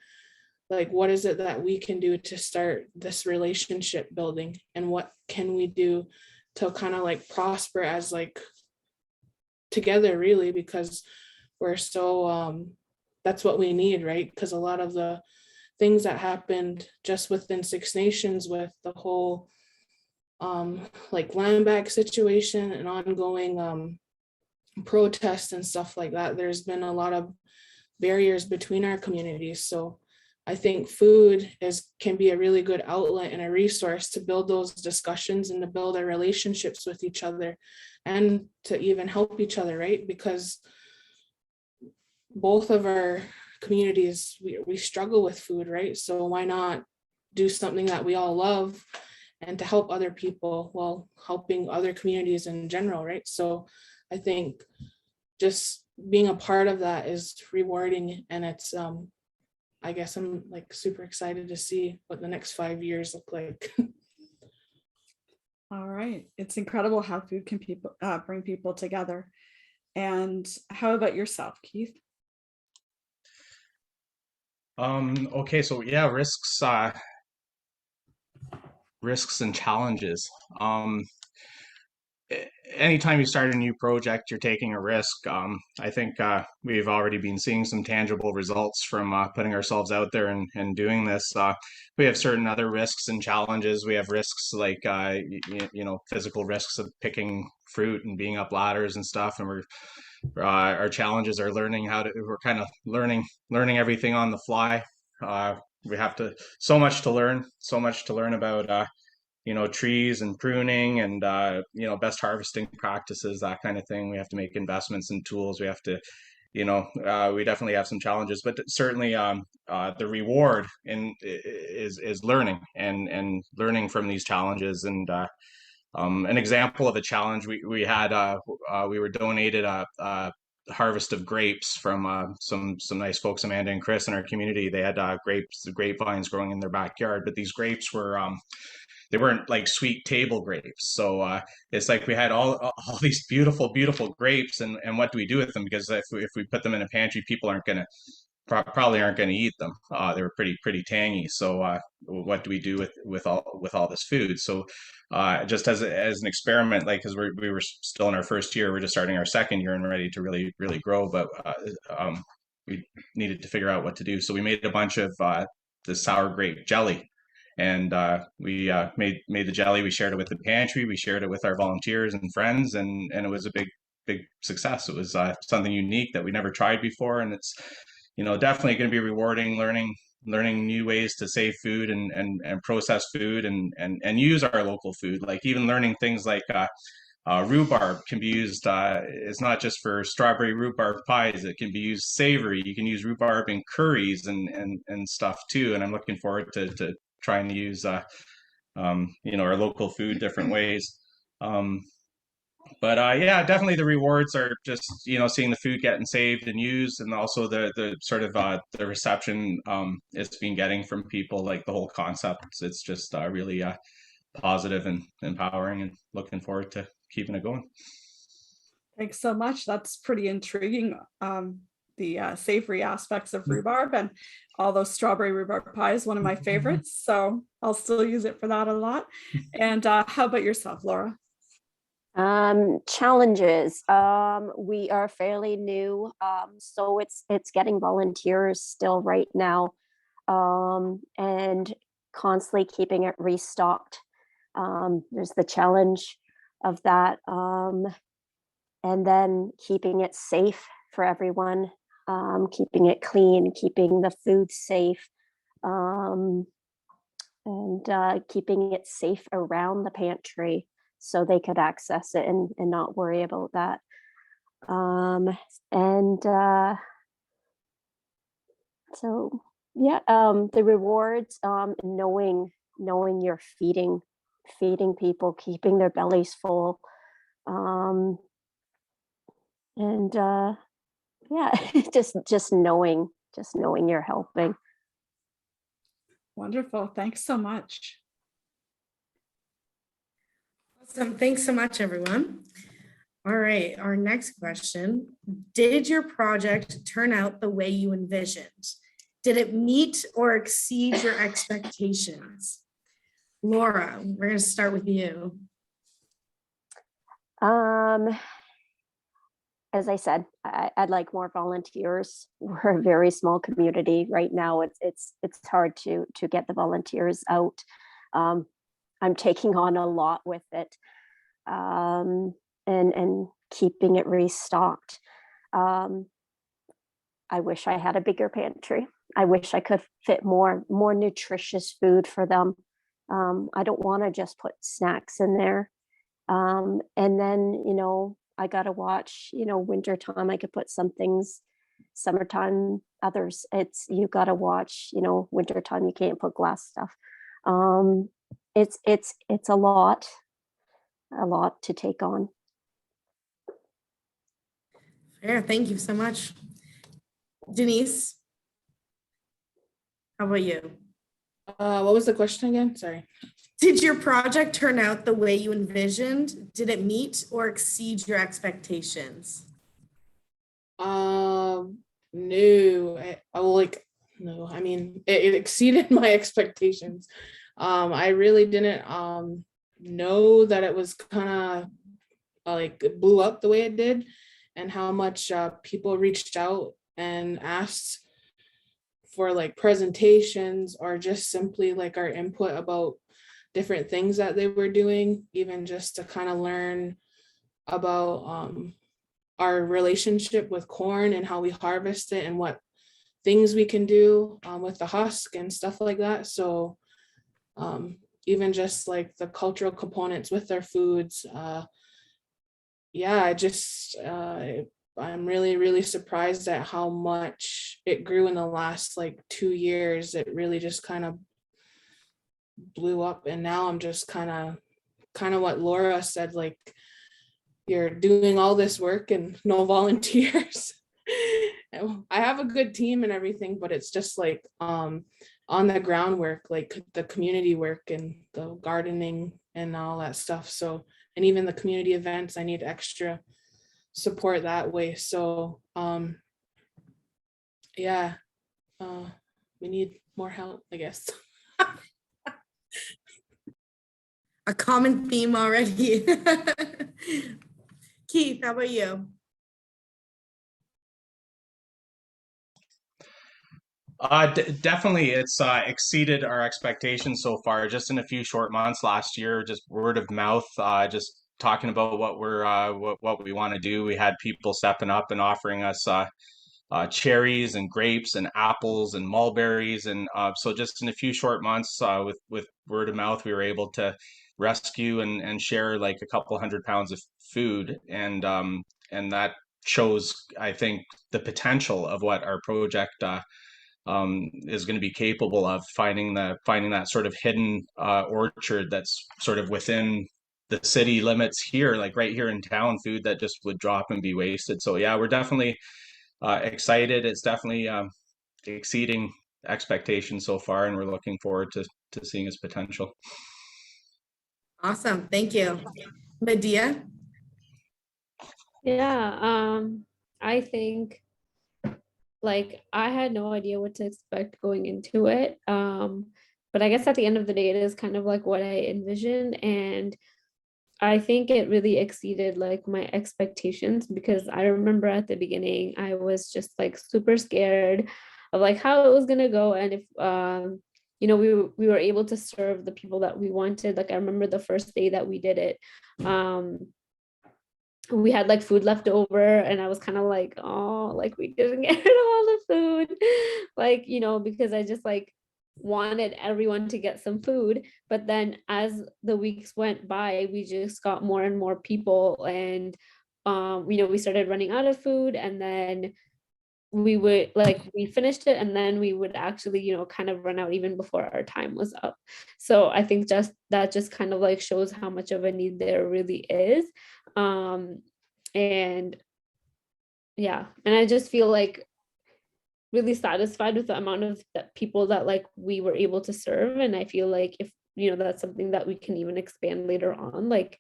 [SPEAKER 7] like, what is it that we can do to start this relationship building, and what can we do to kind of like prosper as like together, really, because we're so that's what we need, right? Because a lot of the things that happened just within Six Nations with the whole like land back situation and ongoing protests and stuff like that, there's been a lot of barriers between our communities. So I think food can be a really good outlet and a resource to build those discussions and to build our relationships with each other, and to even help each other, right? Because both of our communities, we struggle with food, right? So why not do something that we all love and to help other people while helping other communities in general, right? So I think just being a part of that is rewarding, and it's I guess I'm like super excited to see what the next 5 years look like.
[SPEAKER 2] All right. It's incredible how food can bring people together. And how about yourself, Keith?
[SPEAKER 3] Okay, so yeah, risks and challenges. Anytime you start a new project, you're taking a risk. I think we've already been seeing some tangible results from putting ourselves out there and doing this. We have certain other risks and challenges. We have risks like physical risks of picking fruit and being up ladders and stuff. And our challenges are we're kind of learning everything on the fly. We have so much to learn about trees and pruning and best harvesting practices, that kind of thing. We have to make investments in tools. We have to we definitely have some challenges, but certainly the reward is learning and learning from these challenges. And an example of a challenge we had, we were donated a harvest of grapes from some nice folks, Amanda and Chris, in our community. They had grapevines growing in their backyard, but these grapes were they weren't like sweet table grapes. So it's like we had all these beautiful grapes, and what do we do with them? Because if we put them in a pantry, people probably aren't going to eat them. They were pretty tangy. So what do we do with all this food? So just as an experiment, like, because we were still in our first year, we're just starting our second year and ready to really grow, but we needed to figure out what to do. So we made a bunch of the sour grape jelly. And we made the jelly. We shared it with the pantry. We shared it with our volunteers and friends, and it was a big success. It was something unique that we never tried before, and it's definitely going to be rewarding. Learning new ways to save food and process food and use our local food. Like even learning things like rhubarb can be used. It's not just for strawberry rhubarb pies. It can be used savory. You can use rhubarb in curries and stuff too. And I'm looking forward to trying to use our local food different ways. But yeah, definitely the rewards are just seeing the food getting saved and used, and also the sort of the reception it's been getting from people. Like the whole concept, it's just really positive and empowering, and looking forward to keeping it going.
[SPEAKER 2] Thanks so much. That's pretty intriguing. The savory aspects of rhubarb and all those strawberry rhubarb pies, one of my favorites. So I'll still use it for that a lot. And how about yourself, Laura?
[SPEAKER 6] Challenges. We are fairly new, so it's getting volunteers still right now, and constantly keeping it restocked. There's the challenge of that, and then keeping it safe for everyone, keeping it clean, keeping the food safe, and keeping it safe around the pantry so they could access it and not worry about that. So yeah, the rewards, knowing you're feeding people, keeping their bellies full, yeah, just knowing you're helping.
[SPEAKER 2] Wonderful. Thanks so much.
[SPEAKER 1] Awesome. Thanks so much, everyone. All right, our next question. Did your project turn out the way you envisioned? Did it meet or exceed your expectations? Laura, we're going to start with you.
[SPEAKER 6] As I said, I'd like more volunteers. We're a very small community right now. It's hard to get the volunteers out. I'm taking on a lot with it, and keeping it restocked. I wish I had a bigger pantry. I wish I could fit more nutritious food for them. I don't want to just put snacks in there. And then, I got to watch, wintertime, I could put some things, summertime, others. You got to watch, wintertime, you can't put glass stuff. It's a lot to take on.
[SPEAKER 1] Fair. Thank you so much. Denise, how about you?
[SPEAKER 7] What was the question again? Sorry.
[SPEAKER 1] Did your project turn out the way you envisioned? Did it meet or exceed your expectations?
[SPEAKER 7] No, no, I mean, it exceeded my expectations. I really didn't know that it was kind of like it blew up the way it did, and how much people reached out and asked for like presentations or just simply like our input about different things that they were doing, even just to kind of learn about our relationship with corn and how we harvest it and what things we can do with the husk and stuff like that. So even just like the cultural components with their foods, I'm really, really surprised at how much it grew in the last like 2 years. It really just kind of blew up. And now I'm just kind of what Laura said, like, you're doing all this work and no volunteers. I have a good team and everything, but it's just like on the groundwork, like the community work and the gardening and all that stuff. So, and even the community events, I need extra support that way. So we need more help, I guess.
[SPEAKER 1] A common theme already. Keith, how about you?
[SPEAKER 3] Definitely, it's exceeded our expectations so far. Just in a few short months last year, just word of mouth, just talking about what we're what we want to do. We had people stepping up and offering us cherries and grapes and apples and mulberries, and so just in a few short months, with word of mouth, we were able to rescue and share like a couple 100 pounds of food, and that shows, I think, the potential of what our project is going to be capable of, finding that sort of hidden orchard that's sort of within the city limits here, like right here in town, food that just would drop and be wasted. So yeah, we're definitely excited. It's definitely exceeding expectations so far, and we're looking forward to seeing its potential.
[SPEAKER 1] Awesome, thank you. Medea?
[SPEAKER 5] Yeah, I think like I had no idea what to expect going into it. But I guess at the end of the day, it is kind of like what I envisioned. And I think it really exceeded like my expectations, because I remember at the beginning, I was just like super scared of like how it was gonna go. And if we were able to serve the people that we wanted. Like I remember the first day that we did it. We had like food left over, and I was kind of like, oh, like we didn't get rid of all the food, like, because I just like wanted everyone to get some food. But then as the weeks went by, we just got more and more people, and we started running out of food, and then we finished it, and then we would actually kind of run out even before our time was up. So I think that just kind of like shows how much of a need there really is. And yeah, and I just feel like really satisfied with the amount of people that like we were able to serve. And I feel like if that's something that we can even expand later on, like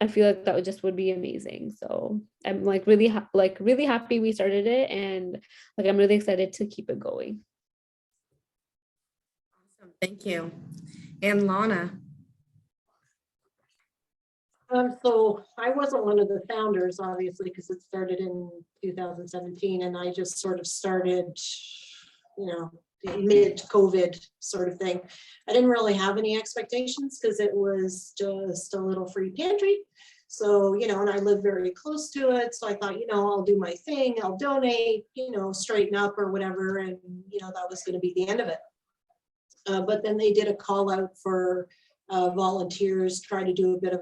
[SPEAKER 5] I feel like that would be amazing. So I'm like really happy we started it, and like I'm really excited to keep it going.
[SPEAKER 1] Awesome, thank you. And Lana?
[SPEAKER 4] So I wasn't one of the founders, obviously, because it started in 2017, and I just sort of started, mid-COVID sort of thing. I didn't really have any expectations because it was just a little free pantry. So, and I live very close to it. So I thought, I'll do my thing, I'll donate, straighten up or whatever. And, that was going to be the end of it. But then they did a call out for volunteers, try to do a bit of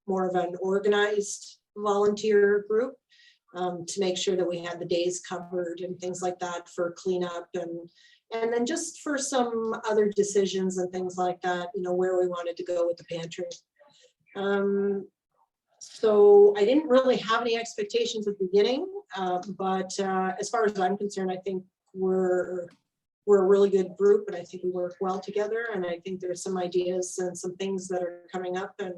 [SPEAKER 4] more of an organized volunteer group to make sure that we had the days covered and things like that for cleanup, and then just for some other decisions and things like that, where we wanted to go with the pantry. So I didn't really have any expectations at the beginning, but as far as I'm concerned, I think we're a really good group, and I think we work well together, and I think there's some ideas and some things that are coming up, and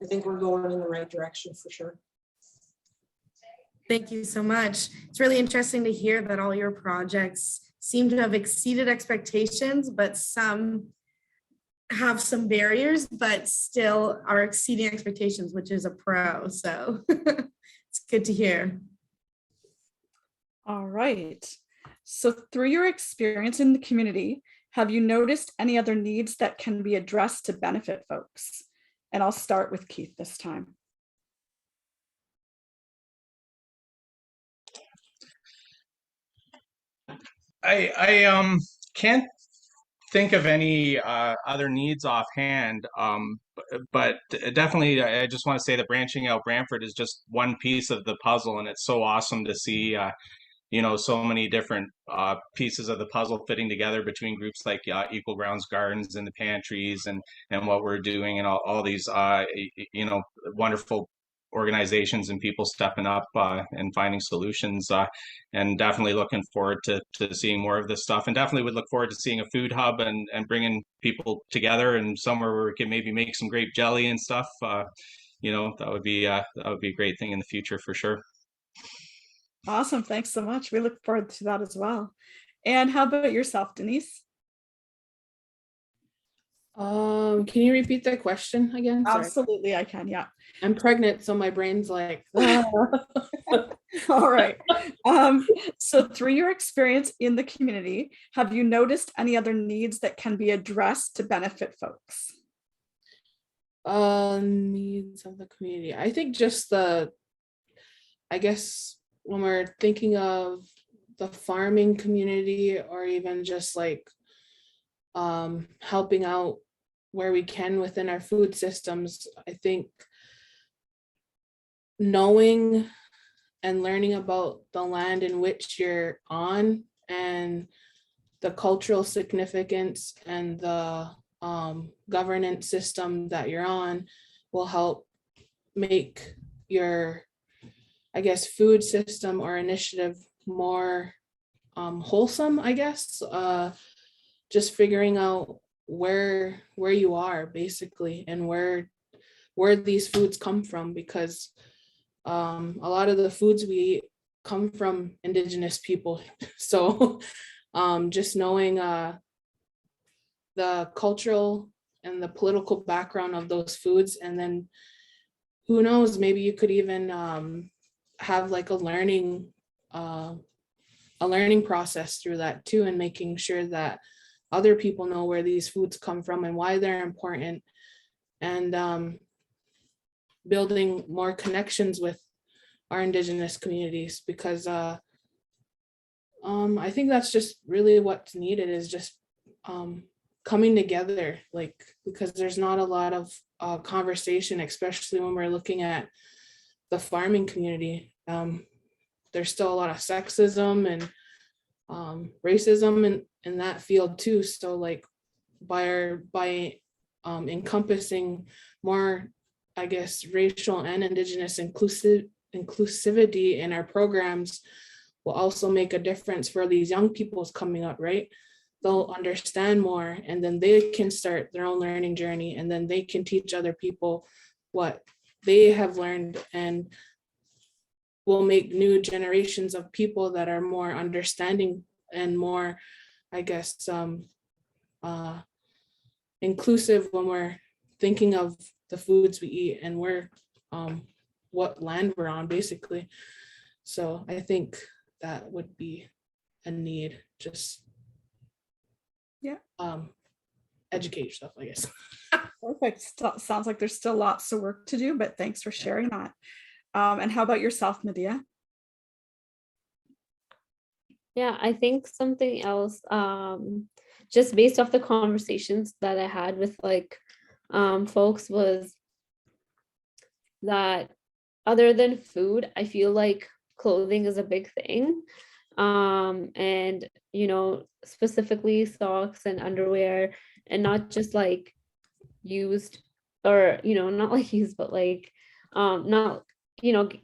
[SPEAKER 4] I think we're going in the right direction for sure.
[SPEAKER 1] Thank you so much. It's really interesting to hear that all your projects seem to have exceeded expectations, but some have some barriers, but still are exceeding expectations, which is a pro. So it's good to hear.
[SPEAKER 2] All right. So through your experience in the community, have you noticed any other needs that can be addressed to benefit folks? And I'll start with Keith this time.
[SPEAKER 3] I can't think of any other needs offhand, but definitely I just want to say that branching out Brantford is just one piece of the puzzle, and it's so awesome to see so many different pieces of the puzzle fitting together between groups like Equal Grounds Gardens and the pantries and what we're doing, and all these wonderful organizations and people stepping up and finding solutions, and definitely looking forward to seeing more of this stuff, and definitely would look forward to seeing a food hub and bringing people together and somewhere where we can maybe make some grape jelly and stuff. That would be a great thing in the future for sure.
[SPEAKER 2] Awesome. Thanks so much. We look forward to that as well. And how about yourself, Denise?
[SPEAKER 7] Can you repeat the question again? Sorry.
[SPEAKER 2] Absolutely, I can. Yeah.
[SPEAKER 7] I'm pregnant, so my brain's like, ah.
[SPEAKER 2] All right. So through your experience in the community, have you noticed any other needs that can be addressed to benefit folks?
[SPEAKER 7] Needs of the community. I think just I guess when we're thinking of the farming community, or even just like helping out where we can within our food systems, I think knowing and learning about the land in which you're on and the cultural significance and the governance system that you're on will help make your, I guess, food system or initiative more wholesome, I guess. Just figuring out where you are basically, and where these foods come from, because a lot of the foods we eat come from Indigenous people. So just knowing the cultural and the political background of those foods, and then who knows, maybe you could even have like a learning process through that too, and making sure that other people know where these foods come from and why they're important, and building more connections with our Indigenous communities, because I think that's just really what's needed, is just coming together, like, because there's not a lot of conversation, especially when we're looking at the farming community. There's still a lot of sexism and racism in that field too. So like by encompassing more, I guess, racial and Indigenous inclusivity in our programs will also make a difference for these young peoples coming up, right? They'll understand more, and then they can start their own learning journey, and then they can teach other people what they have learned, and will make new generations of people that are more understanding and more, I guess, inclusive when we're thinking of the foods we eat and what land we're on, basically. So I think that would be a need, just educate yourself, I guess.
[SPEAKER 2] Perfect. Sounds like there's still lots of work to do, but thanks for sharing that. And how about yourself, Medea?
[SPEAKER 5] Yeah, I think something else, just based off the conversations that I had with like folks, was that other than food, I feel like clothing is a big thing. And specifically socks and underwear, and not just like used, or not like used, but like not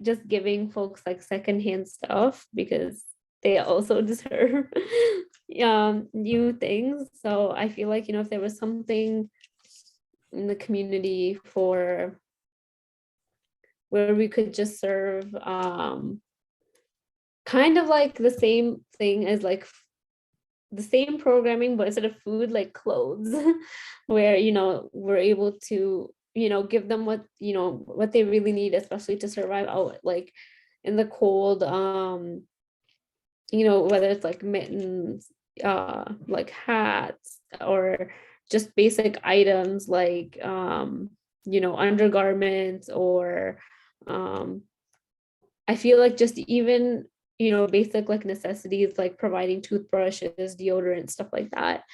[SPEAKER 5] just giving folks like secondhand stuff, because they also deserve new things. So I feel like if there was something in the community for where we could just serve kind of like the same thing as like the same programming, but instead of food, like clothes, where, you know, we're able to, you know, give them what, you know, what they really need, especially to survive out like in the cold, you know, whether it's like mittens, like hats, or just basic items like, you know, undergarments, or I feel like just even, you know, basic like necessities like providing toothbrushes, deodorant, stuff like that.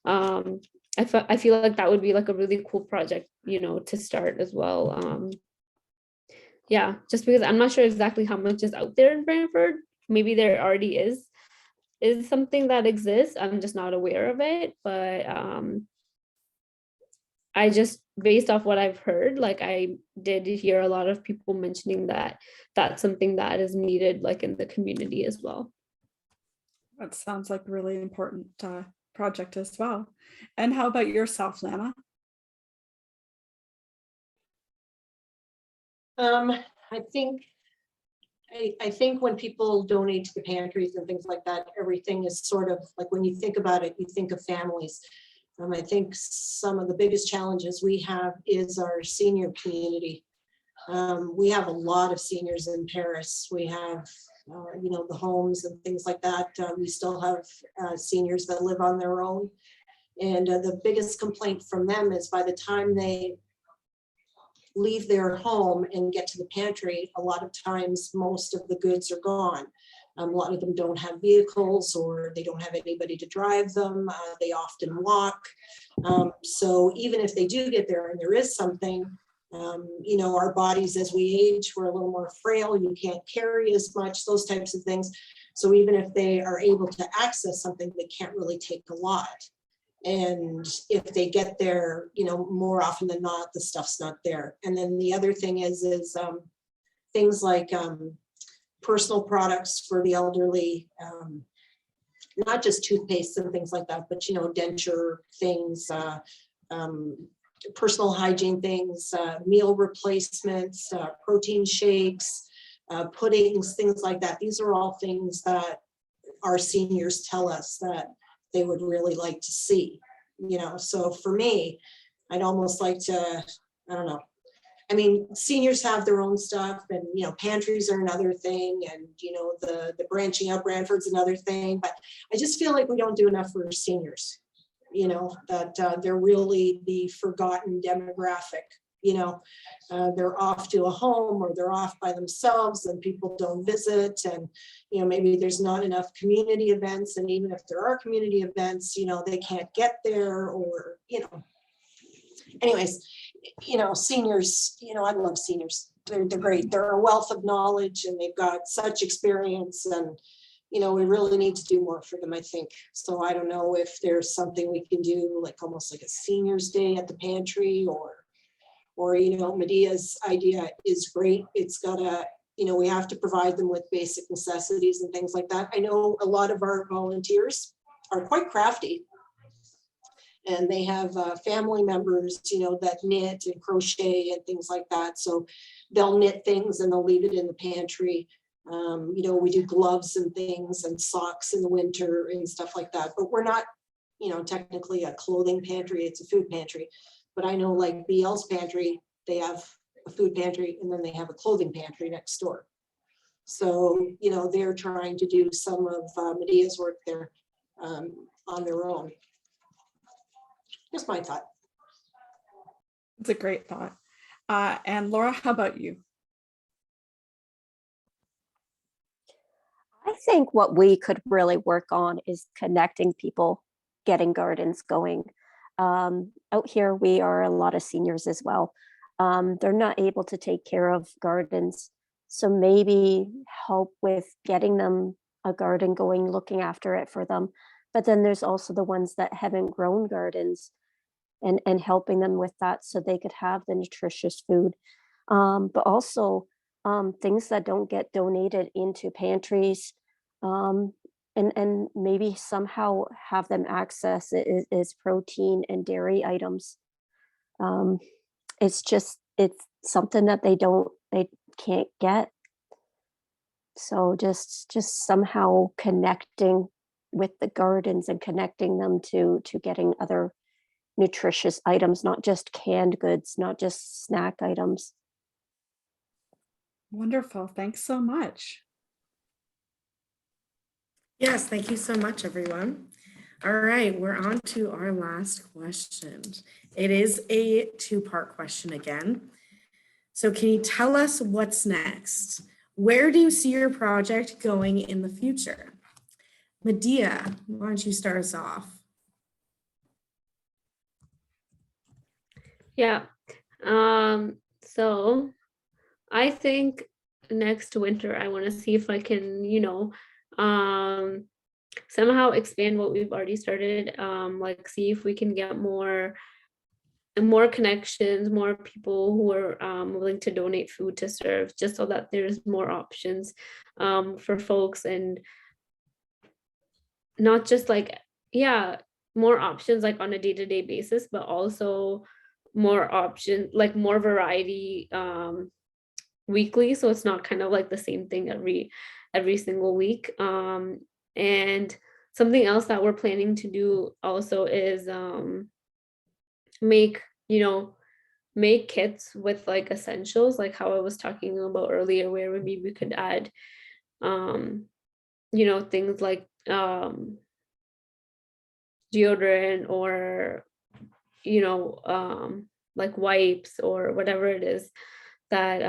[SPEAKER 5] I feel like that would be like a really cool project, you know, to start as well. Yeah, just because I'm not sure exactly how much is out there in Brantford. Maybe there already is something that exists. I'm just not aware of it, but I just, based off what I've heard, like I did hear a lot of people mentioning that that's something that is needed like in the community as well.
[SPEAKER 2] That sounds like a really important project as well. And how about yourself, Lana?
[SPEAKER 4] I think when people donate to the pantries and things like that, everything is sort of like, when you think about it, you think of families. I think some of the biggest challenges we have is our senior community. We have a lot of seniors in Paris. We have, you know, the homes and things like that. We still have seniors that live on their own. And the biggest complaint from them is by the time they leave their home and get to the pantry, a lot of times most of the goods are gone. A lot of them don't have vehicles, or they don't have anybody to drive them. They often walk. So even if they do get there and there is something, you know, our bodies as we age, we're a little more frail. You can't carry as much, those types of things. So even if they are able to access something, they can't really take a lot. And if they get there, you know, more often than not, the stuff's not there. And then the other thing is things like personal products for the elderly, not just toothpaste and things like that, but, you know, denture things, personal hygiene things, meal replacements, protein shakes, puddings, things like that. These are all things that our seniors tell us that they would really like to see, you know. So for me, I'd almost like to, I don't know. I mean, seniors have their own stuff, and, you know, pantries are another thing, and, you know, the branching out Brantford's another thing, but I just feel like we don't do enough for seniors, you know, that they're really the forgotten demographic, you know. They're off to a home, or they're off by themselves, and people don't visit, and, you know, maybe there's not enough community events, and even if there are community events, you know, they can't get there, or, you know. Anyways, you know, seniors, you know, I love seniors. They're great. They're a wealth of knowledge, and they've got such experience, and, you know, we really need to do more for them, I think. So I don't know if there's something we can do, like almost like a seniors day at the pantry, or, you know, Medea's idea is great. It's gotta, you know, we have to provide them with basic necessities and things like that. I know a lot of our volunteers are quite crafty, and they have family members, you know, that knit and crochet and things like that. So they'll knit things and they'll leave it in the pantry. You know, we do gloves and things and socks in the winter and stuff like that. But we're not, you know, technically a clothing pantry, it's a food pantry. But I know, like BL's pantry, they have a food pantry, and then they have a clothing pantry next door. So, you know, they're trying to do some of Medea's work there on their own. Just my thought.
[SPEAKER 2] It's a great thought. And Laura, how about you?
[SPEAKER 6] I think what we could really work on is connecting people, getting gardens going. Out here, we are a lot of seniors as well. They're not able to take care of gardens. So maybe help with getting them a garden going, looking after it for them. But then there's also the ones that haven't grown gardens, and helping them with that so they could have the nutritious food. But also things that don't get donated into pantries, and maybe somehow have them access it is protein and dairy items. It's something that they can't get. So just somehow connecting with the gardens and connecting them to getting other nutritious items, not just canned goods, not just snack items.
[SPEAKER 2] Wonderful. Thanks so much.
[SPEAKER 1] Yes, thank you so much, everyone. All right, we're on to our last question. It is a two-part question again. So can you tell us what's next? Where do you see your project going in the future? Medea, why don't you start us off?
[SPEAKER 5] Yeah. So I think next winter I want to see if I can, somehow expand what we've already started. Like see if we can get more connections, more people who are willing to donate food to serve, just so that there's more options for folks, and not just like, yeah, more options like on a day-to-day basis, but also more options, like more variety weekly, so it's not kind of like the same thing every single week. And something else that we're planning to do also is make kits with like essentials, like how I was talking about earlier, where maybe we could add things like deodorant, or like wipes, or whatever it is that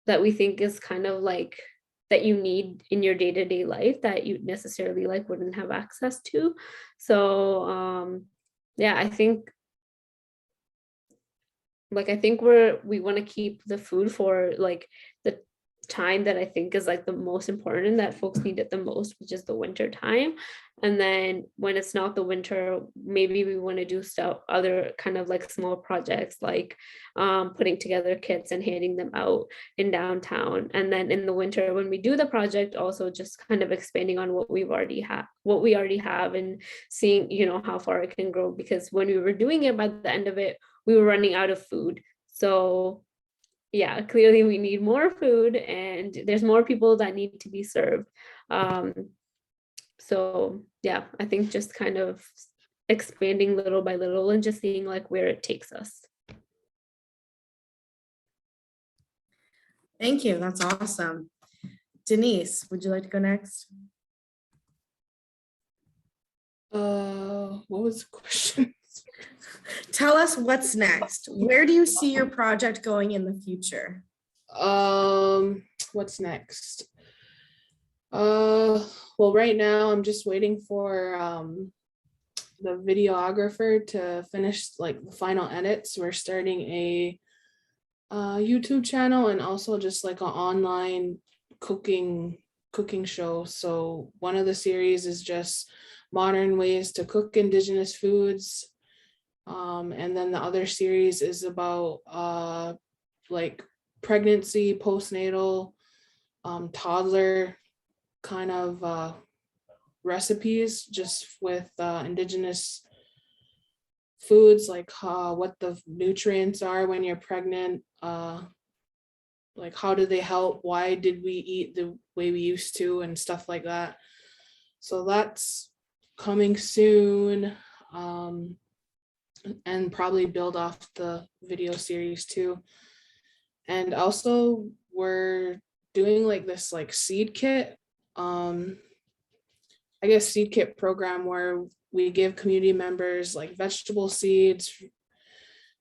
[SPEAKER 5] that we think is kind of like that you need in your day-to-day life that you necessarily like wouldn't have access to. So yeah, I think we want to keep the food for like the time that I think is like the most important, that folks need it the most, which is the winter time. And then when it's not the winter, maybe we want to do stuff, other kind of like small projects, like putting together kits and handing them out in downtown. And then in the winter, when we do the project, also just kind of expanding on what we already have, and seeing how far it can grow, because when we were doing it, by the end of it, we were running out of food. So yeah, clearly we need more food, and there's more people that need to be served. So yeah, I think just kind of expanding little by little and just seeing like where it takes us.
[SPEAKER 1] Thank you, that's awesome. Denise, would you like to go next?
[SPEAKER 7] What was the question?
[SPEAKER 1] Tell us what's next. Where do you see your project going in the future?
[SPEAKER 7] What's next? Well, right now I'm just waiting for the videographer to finish like the final edits. We're starting a YouTube channel, and also just like an online cooking show. So one of the series is just modern ways to cook Indigenous foods. And then the other series is about like pregnancy, postnatal, toddler kind of recipes, just with Indigenous foods, like what the nutrients are when you're pregnant, like how do they help, why did we eat the way we used to, and stuff like that. So that's coming soon. And probably build off the video series too. And also we're doing like this like seed kit, I guess seed kit program, where we give community members like vegetable seeds,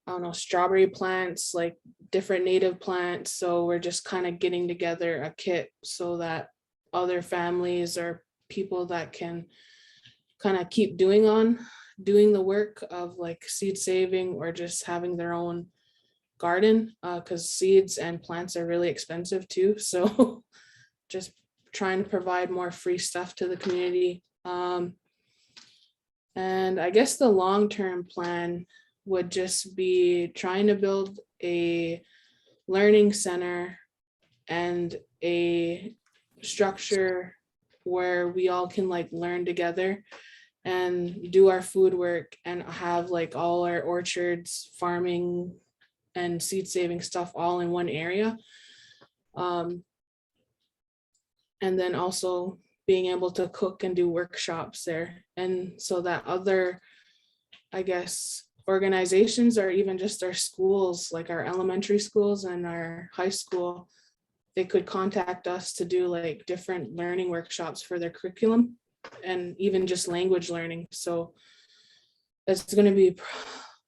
[SPEAKER 7] I don't know, strawberry plants, like different native plants. So we're just kind of getting together a kit so that other families or people that can kind of keep doing the work of like seed saving, or just having their own garden, because seeds and plants are really expensive too. So just trying to provide more free stuff to the community. And I guess the long-term plan would just be trying to build a learning center and a structure where we all can like learn together and do our food work, and have like all our orchards, farming, and seed saving stuff all in one area. and then also being able to cook and do workshops there. And so that other, I guess, organizations or even just our schools, like our elementary schools and our high school, they could contact us to do like different learning workshops for their curriculum and even just language learning. So it's going to be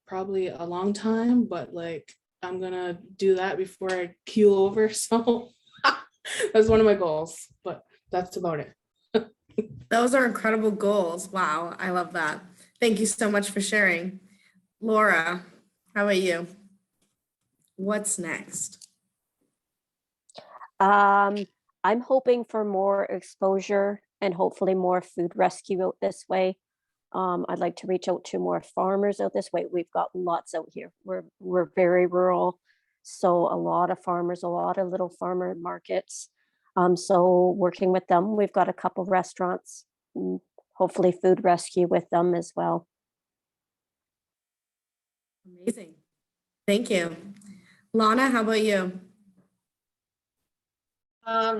[SPEAKER 7] probably a long time, but like I'm going to do that before I keel over. So that's one of my goals, but that's about it.
[SPEAKER 1] Those are incredible goals. Wow, I love that. Thank you so much for sharing. Laura, how about you? What's next?
[SPEAKER 6] I'm hoping for more exposure and hopefully more food rescue out this way. I'd like to reach out to more farmers out this way. We've got lots out here. We're very rural, so a lot of farmers, a lot of little farmer markets. So working with them, we've got a couple restaurants, hopefully food rescue with them as well.
[SPEAKER 1] Amazing. Thank you. Lana, how about you?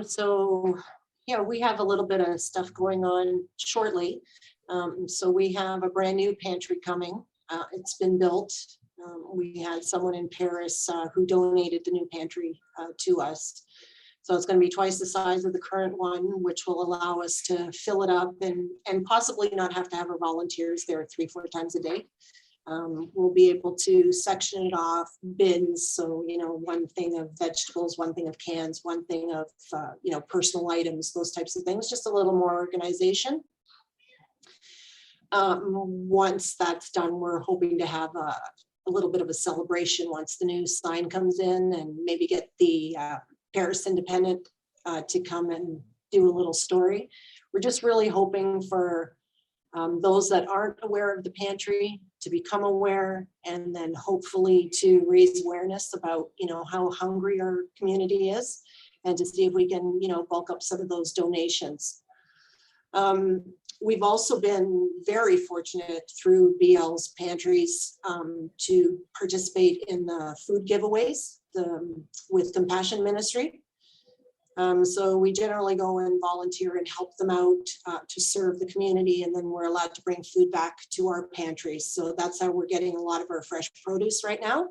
[SPEAKER 4] So, yeah, we have a little bit of stuff going on shortly. So we have a brand new pantry coming. It's been built. We had someone in Paris who donated the new pantry to us. So it's going to be twice the size of the current one, which will allow us to fill it up and possibly not have to have our volunteers there 3-4 times a day. We'll be able to section it off, bins. So, you know, one thing of vegetables, one thing of cans, one thing of, you know, personal items, those types of things, just a little more organization. Once that's done, we're hoping to have a little bit of a celebration once the new sign comes in, and maybe get the Paris Independent to come and do a little story. We're just really hoping for those that aren't aware of the pantry to become aware, and then hopefully to raise awareness about, you know, how hungry our community is, and to see if we can, you know, bulk up some of those donations. We've also been very fortunate through BL's pantries to participate in the food giveaways with Compassion Ministry. So we generally go and volunteer and help them out to serve the community, and then we're allowed to bring food back to our pantries. So that's how we're getting a lot of our fresh produce right now.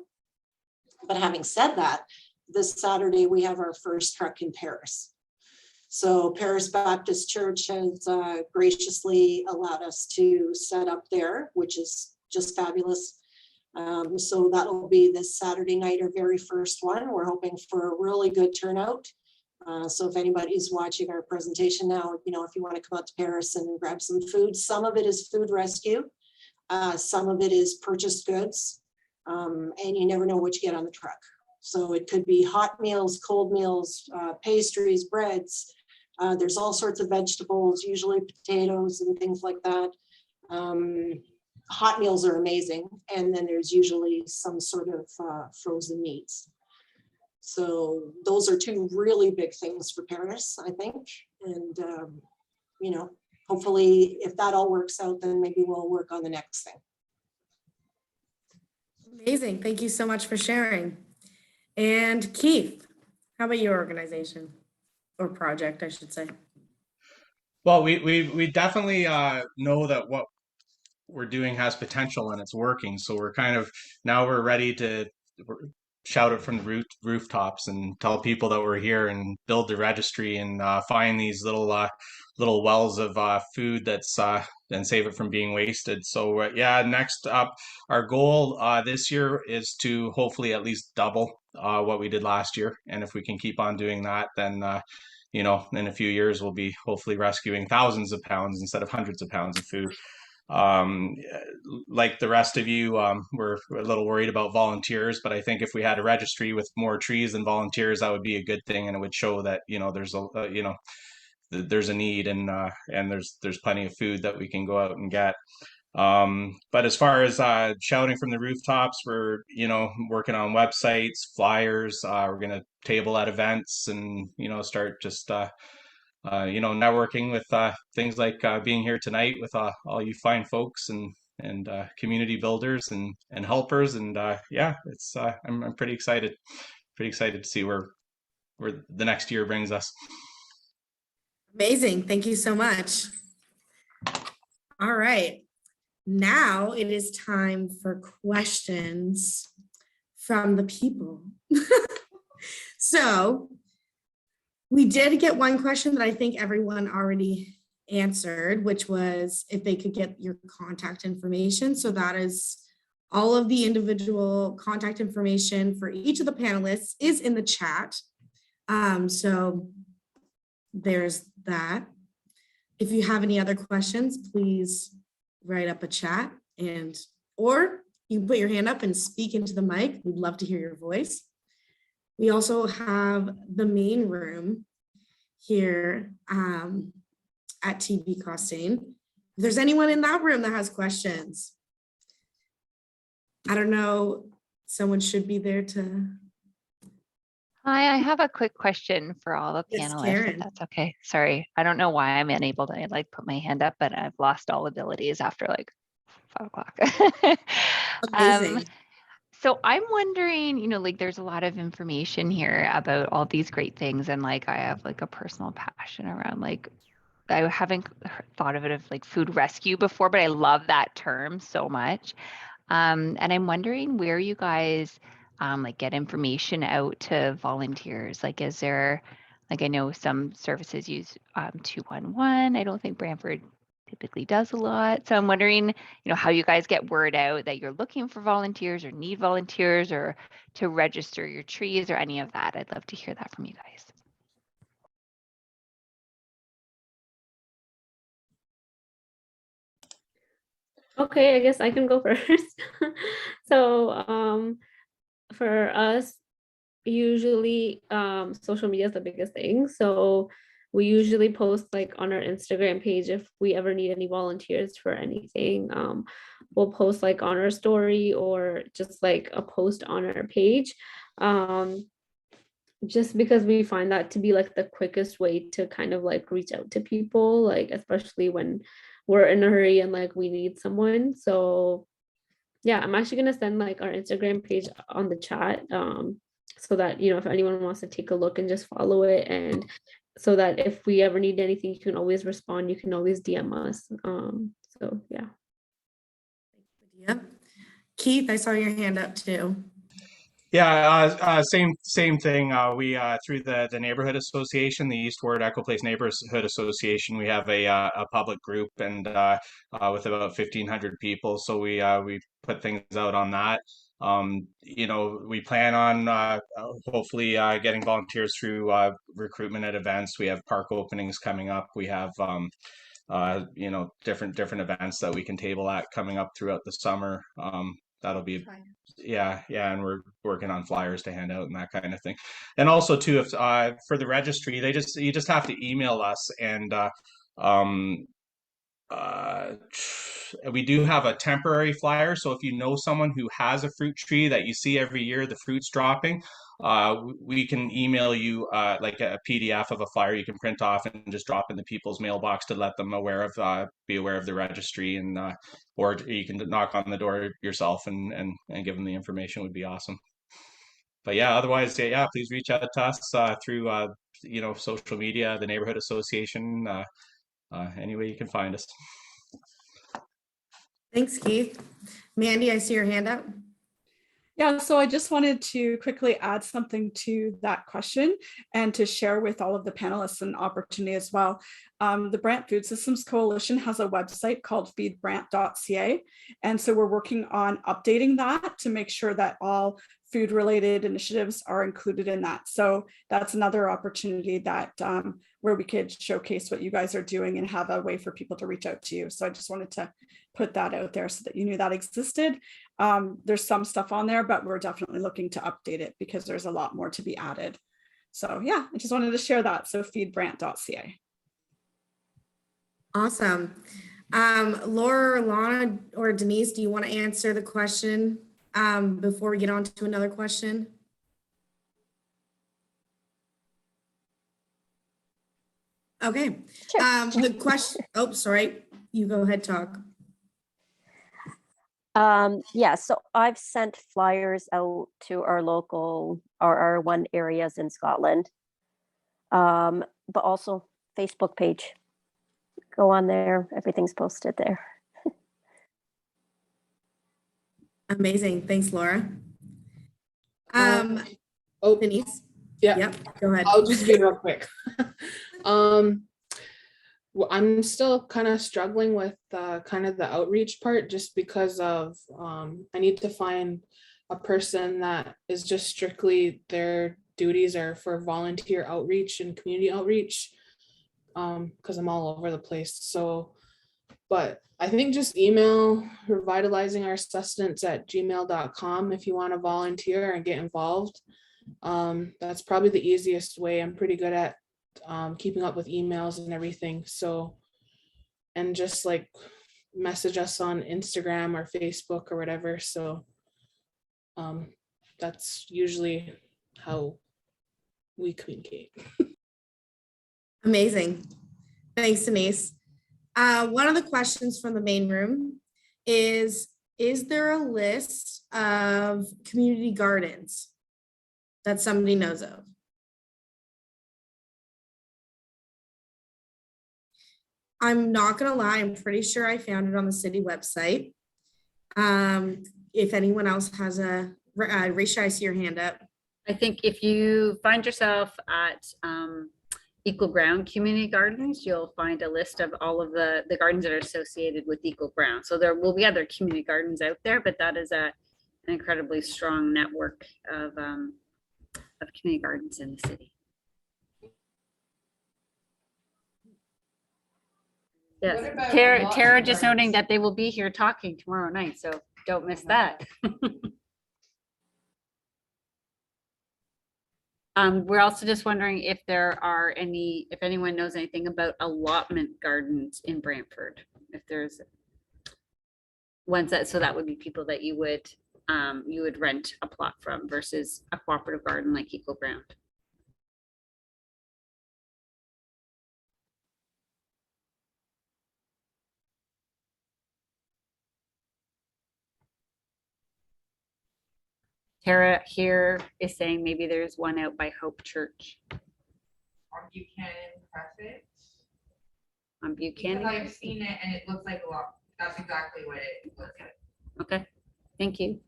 [SPEAKER 4] But having said that, this Saturday we have our first truck in Paris. So Paris Baptist Church has graciously allowed us to set up there, which is just fabulous. So that'll be this Saturday night, our very first one. We're hoping for a really good turnout. So if anybody's watching our presentation now, you know, if you want to come out to Paris and grab some food, some of it is food rescue, some of it is purchased goods, and you never know what you get on the truck. So it could be hot meals, cold meals, pastries, breads. There's all sorts of vegetables, usually potatoes and things like that. Hot meals are amazing. And then there's usually some sort of frozen meats. So those are two really big things for Paris, I think. And, you know, hopefully if that all works out, then maybe we'll work on the next thing.
[SPEAKER 1] Amazing. Thank you so much for sharing. And Keith, how about your organization or project, I should say?
[SPEAKER 3] Well, we definitely know that what we're doing has potential and it's working. So we're kind of, now we're ready to shout it from the rooftops and tell people that we're here and build the registry and find these little wells of food that's and save it from being wasted. So yeah, next up, our goal this year is to hopefully at least double what we did last year. And if we can keep on doing that, then you know, in a few years we'll be hopefully rescuing thousands of pounds instead of hundreds of pounds of food. Like the rest of you, we're a little worried about volunteers, but I think if we had a registry with more trees than volunteers, that would be a good thing, and it would show that, you know, there's a you know, there's a need, and there's plenty of food that we can go out and get. But as far as shouting from the rooftops, we're, you know, working on websites, flyers. We're gonna table at events, and, you know, start just you know, networking with things like being here tonight with all you fine folks and community builders and helpers, and yeah, it's I'm pretty excited to see where the next year brings us.
[SPEAKER 1] Amazing. Thank you so much. All right. Now it is time for questions from the people. So we did get one question that I think everyone already answered, which was if they could get your contact information. So that is all of the individual contact information for each of the panelists is in the chat. So there's that. If you have any other questions, please write up a chat or you can put your hand up and speak into the mic. We'd love to hear your voice. We also have the main room here at TV Costain. If there's anyone in that room that has questions, I don't know, someone should be there to.
[SPEAKER 8] Hi, I have a quick question for all the
[SPEAKER 1] Yes,
[SPEAKER 8] panelists,
[SPEAKER 1] Karen.
[SPEAKER 8] if that's okay. Sorry, I don't know why I'm unable to like put my hand up, but I've lost all abilities after like 5 o'clock.
[SPEAKER 1] Amazing.
[SPEAKER 8] So I'm wondering, like there's a lot of information here about all these great things, and like I have like a personal passion around like I haven't thought of it as like food rescue before, but I love that term so much. And I'm wondering where you guys like get information out to volunteers. Like, is there, like I know some services use 211. I don't think Brantford typically does a lot. So I'm wondering, how you guys get word out that you're looking for volunteers or need volunteers or to register your trees or any of that. I'd love to hear that from you guys.
[SPEAKER 5] Okay, I guess I can go first. So for us, usually social media is the biggest thing. So we usually post like on our Instagram page if we ever need any volunteers for anything. We'll post like on our story or just like a post on our page. Just because we find that to be like the quickest way to kind of like reach out to people, like especially when we're in a hurry and like we need someone. So yeah, I'm actually gonna send like our Instagram page on the chat, so that if anyone wants to take a look and just follow it, and so that if we ever need anything, you can always respond. You can always DM us. So yeah.
[SPEAKER 1] Yep. Keith, I saw your hand up too.
[SPEAKER 3] Yeah, same thing. We through the neighborhood association, the Eastward Echo Place Neighborhood Association, we have a public group and with about 1,500 people. So we put things out on that. We plan on hopefully getting volunteers through recruitment at events. We have park openings coming up. We have different events that we can table at coming up throughout the summer. That'll be yeah, and we're working on flyers to hand out and that kind of thing. And also too, if for the registry, you just have to email us, and we do have a temporary flyer. So if you know someone who has a fruit tree that you see every year, the fruit's dropping, we can email you like a PDF of a flyer you can print off and just drop in the people's mailbox to let them be aware of the registry, and or you can knock on the door yourself and give them the information. Would be awesome. But yeah, otherwise, yeah, please reach out to us through social media, the neighborhood association, any way you can find us.
[SPEAKER 1] Thanks, Keith. Mandy, I see your hand up.
[SPEAKER 2] Yeah, so I just wanted to quickly add something to that question and to share with all of the panelists an opportunity as well. The Brant Food Systems Coalition has a website called feedbrant.ca. And so we're working on updating that to make sure that all food related initiatives are included in that. So that's another opportunity that where we could showcase what you guys are doing and have a way for people to reach out to you. So I just wanted to put that out there so that you knew that existed. There's some stuff on there, but we're definitely looking to update it because there's a lot more to be added. So yeah, I just wanted to share that. So feedbrant.ca.
[SPEAKER 1] Awesome. Laura, or Lana, or Denise, do you want to answer the question before we get on to another question? Okay.
[SPEAKER 6] Sure.
[SPEAKER 1] The question, oh, sorry, you go ahead, talk.
[SPEAKER 6] Yeah, so I've sent flyers out to our local, our one areas in Scotland, but also Facebook page. Go on there. Everything's posted there.
[SPEAKER 1] Amazing. Thanks, Laura.
[SPEAKER 7] Oh,
[SPEAKER 1] Denise?
[SPEAKER 7] yeah.
[SPEAKER 1] Yep, go ahead.
[SPEAKER 7] I'll just be real quick. Well, I'm still kind of struggling with kind of the outreach part, just because of I need to find a person that is just strictly their duties are for volunteer outreach and community outreach, because I'm all over the place. So, but I think just email revitalizing our sustenance at gmail.com if you want to volunteer and get involved. That's probably the easiest way. I'm pretty good at keeping up with emails and everything. So, and just like message us on Instagram or Facebook or whatever. So that's usually how we communicate.
[SPEAKER 1] Amazing. Thanks, Denise. One of the questions from the main room is there a list of community gardens that somebody knows of? I'm not gonna lie, I'm pretty sure I found it on the city website. If anyone else has a, Risha, I see your hand up.
[SPEAKER 9] I think if you find yourself at Equal Ground Community Gardens, you'll find a list of all of the gardens that are associated with Equal Ground. So there will be other community gardens out there, but that is an incredibly strong network of community gardens in the city. Yes, Tara just noting that they will be here talking tomorrow night, so don't miss that. We're also just wondering if if anyone knows anything about allotment gardens in Brantford, if there's ones so that would be people that you would rent a plot from versus a cooperative garden like Equal Ground. Tara here is saying maybe there's one out by Hope Church.
[SPEAKER 10] On Buchanan Crescent.
[SPEAKER 9] On Buchanan?
[SPEAKER 10] Because I've seen it and it looks like a lot. That's exactly what it looks like.
[SPEAKER 9] Okay, thank you.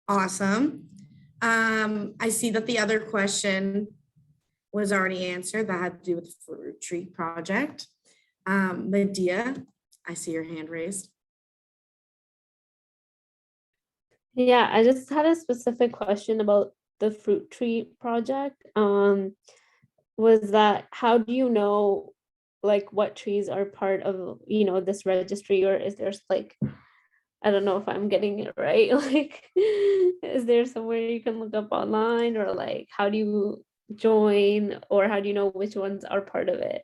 [SPEAKER 1] Awesome. I see that the other question was already answered. That had to do with the fruit tree project. Medea, I see your hand raised.
[SPEAKER 5] Yeah, I just had a specific question about the fruit tree project. Was that, how do you know like what trees are part of, this registry, or is there like, I don't know if I'm getting it right. Like, is there somewhere you can look up online, or like, how do you join, or how do you know which ones are part of it?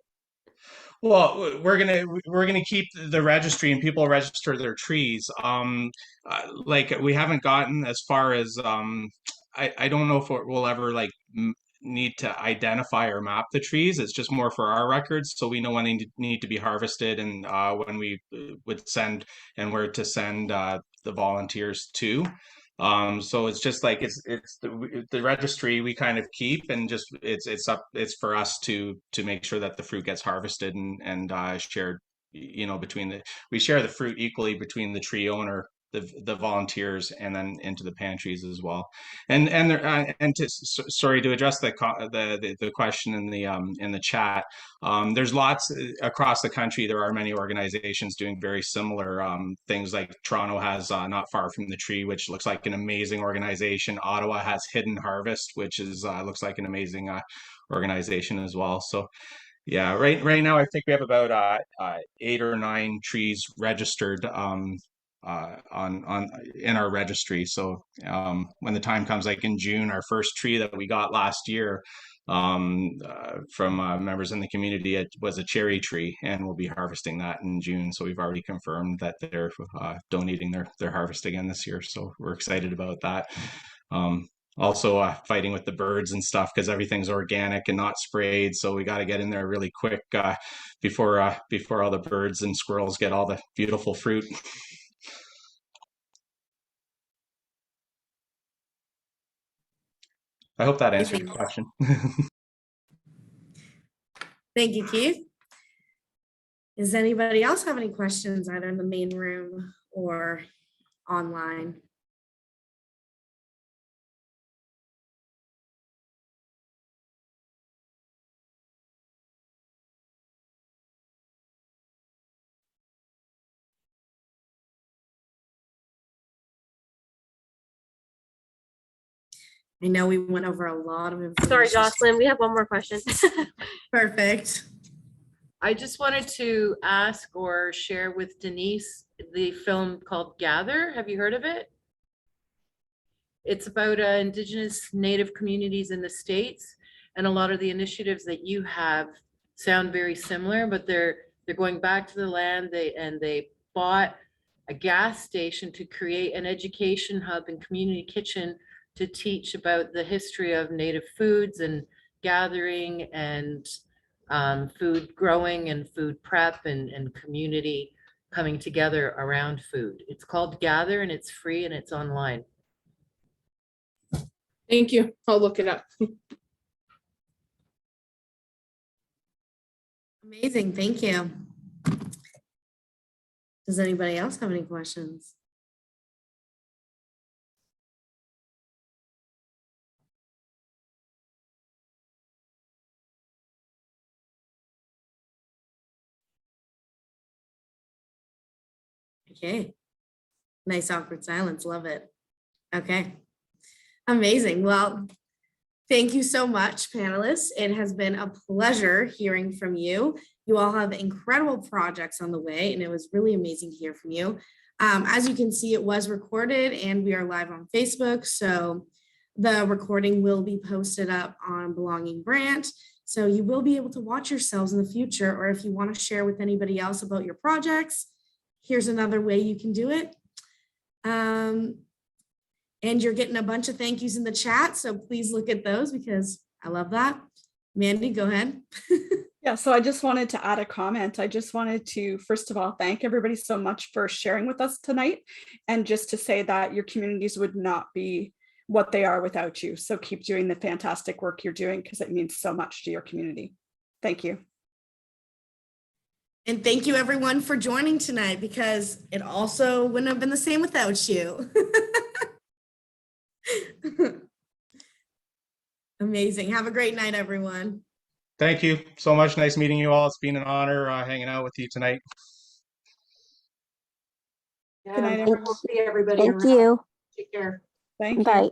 [SPEAKER 3] Well, we're gonna keep the registry, and people register their trees. Like we haven't gotten as far as I don't know if we'll ever like need to identify or map the trees. It's just more for our records, so we know when they need to be harvested, and when we would send and where to send the volunteers to. So it's just like it's the registry we kind of keep, and just it's for us to make sure that the fruit gets harvested and shared, between we share the fruit equally between the tree owner, the volunteers, and then into the pantries as well. And sorry, to address the question in the chat. There's lots across the country. There are many organizations doing very similar things. Like Toronto has Not Far From the Tree, which looks like an amazing organization. Ottawa has Hidden Harvest, which is looks like an amazing organization as well. So yeah, right now I think we have about 8 or 9 trees registered in our registry. So when the time comes, like in June, our first tree that we got last year from members in the community, it was a cherry tree, and we'll be harvesting that in June. So we've already confirmed that they're donating their harvest again this year. So we're excited about that. Also fighting with the birds and stuff, because everything's organic and not sprayed. So we got to get in there really quick before all the birds and squirrels get all the beautiful fruit. I hope that answered your question.
[SPEAKER 1] Thank you, Keith. Does anybody else have any questions either in the main room or online? I know we went over a lot of information.
[SPEAKER 11] Sorry, Jocelyn, we have one more question.
[SPEAKER 1] Perfect.
[SPEAKER 12] I just wanted to ask or share with Denise the film called Gather. Have you heard of it? It's about Indigenous Native communities in the States, and a lot of the initiatives that you have sound very similar, but they're going back to the land. They bought a gas station to create an education hub and community kitchen to teach about the history of Native foods and gathering and food growing and food prep and community coming together around food. It's called Gather, and it's free and it's online.
[SPEAKER 7] Thank you. I'll look it up.
[SPEAKER 1] Amazing, thank you. Does anybody else have any questions? Okay. Nice awkward silence, love it. Okay. Amazing. Well, thank you so much, panelists. It has been a pleasure hearing from you. You all have incredible projects on the way, and it was really amazing to hear from you. As you can see, it was recorded and we are live on Facebook. So the recording will be posted up on Belonging Brant. So you will be able to watch yourselves in the future, or if you want to share with anybody else about your projects, here's another way you can do it. And you're getting a bunch of thank yous in the chat, so please look at those because I love that. Mandy, go ahead.
[SPEAKER 2] Yeah, so I just wanted to add a comment. I just wanted to, first of all, thank everybody so much for sharing with us tonight, and just to say that your communities would not be what they are without you. So keep doing the fantastic work you're doing because it means so much to your community. Thank you.
[SPEAKER 1] And thank you everyone for joining tonight because it also wouldn't have been the same without you. Amazing. Have a great night, everyone.
[SPEAKER 3] Thank you so much. Nice meeting you all. It's been an honor hanging out with you tonight.
[SPEAKER 2] Good night,
[SPEAKER 4] We'll
[SPEAKER 2] everyone.
[SPEAKER 4] see everybody
[SPEAKER 6] Thank
[SPEAKER 4] around.
[SPEAKER 6] you.
[SPEAKER 4] Take care.
[SPEAKER 2] Thank you.
[SPEAKER 6] Bye.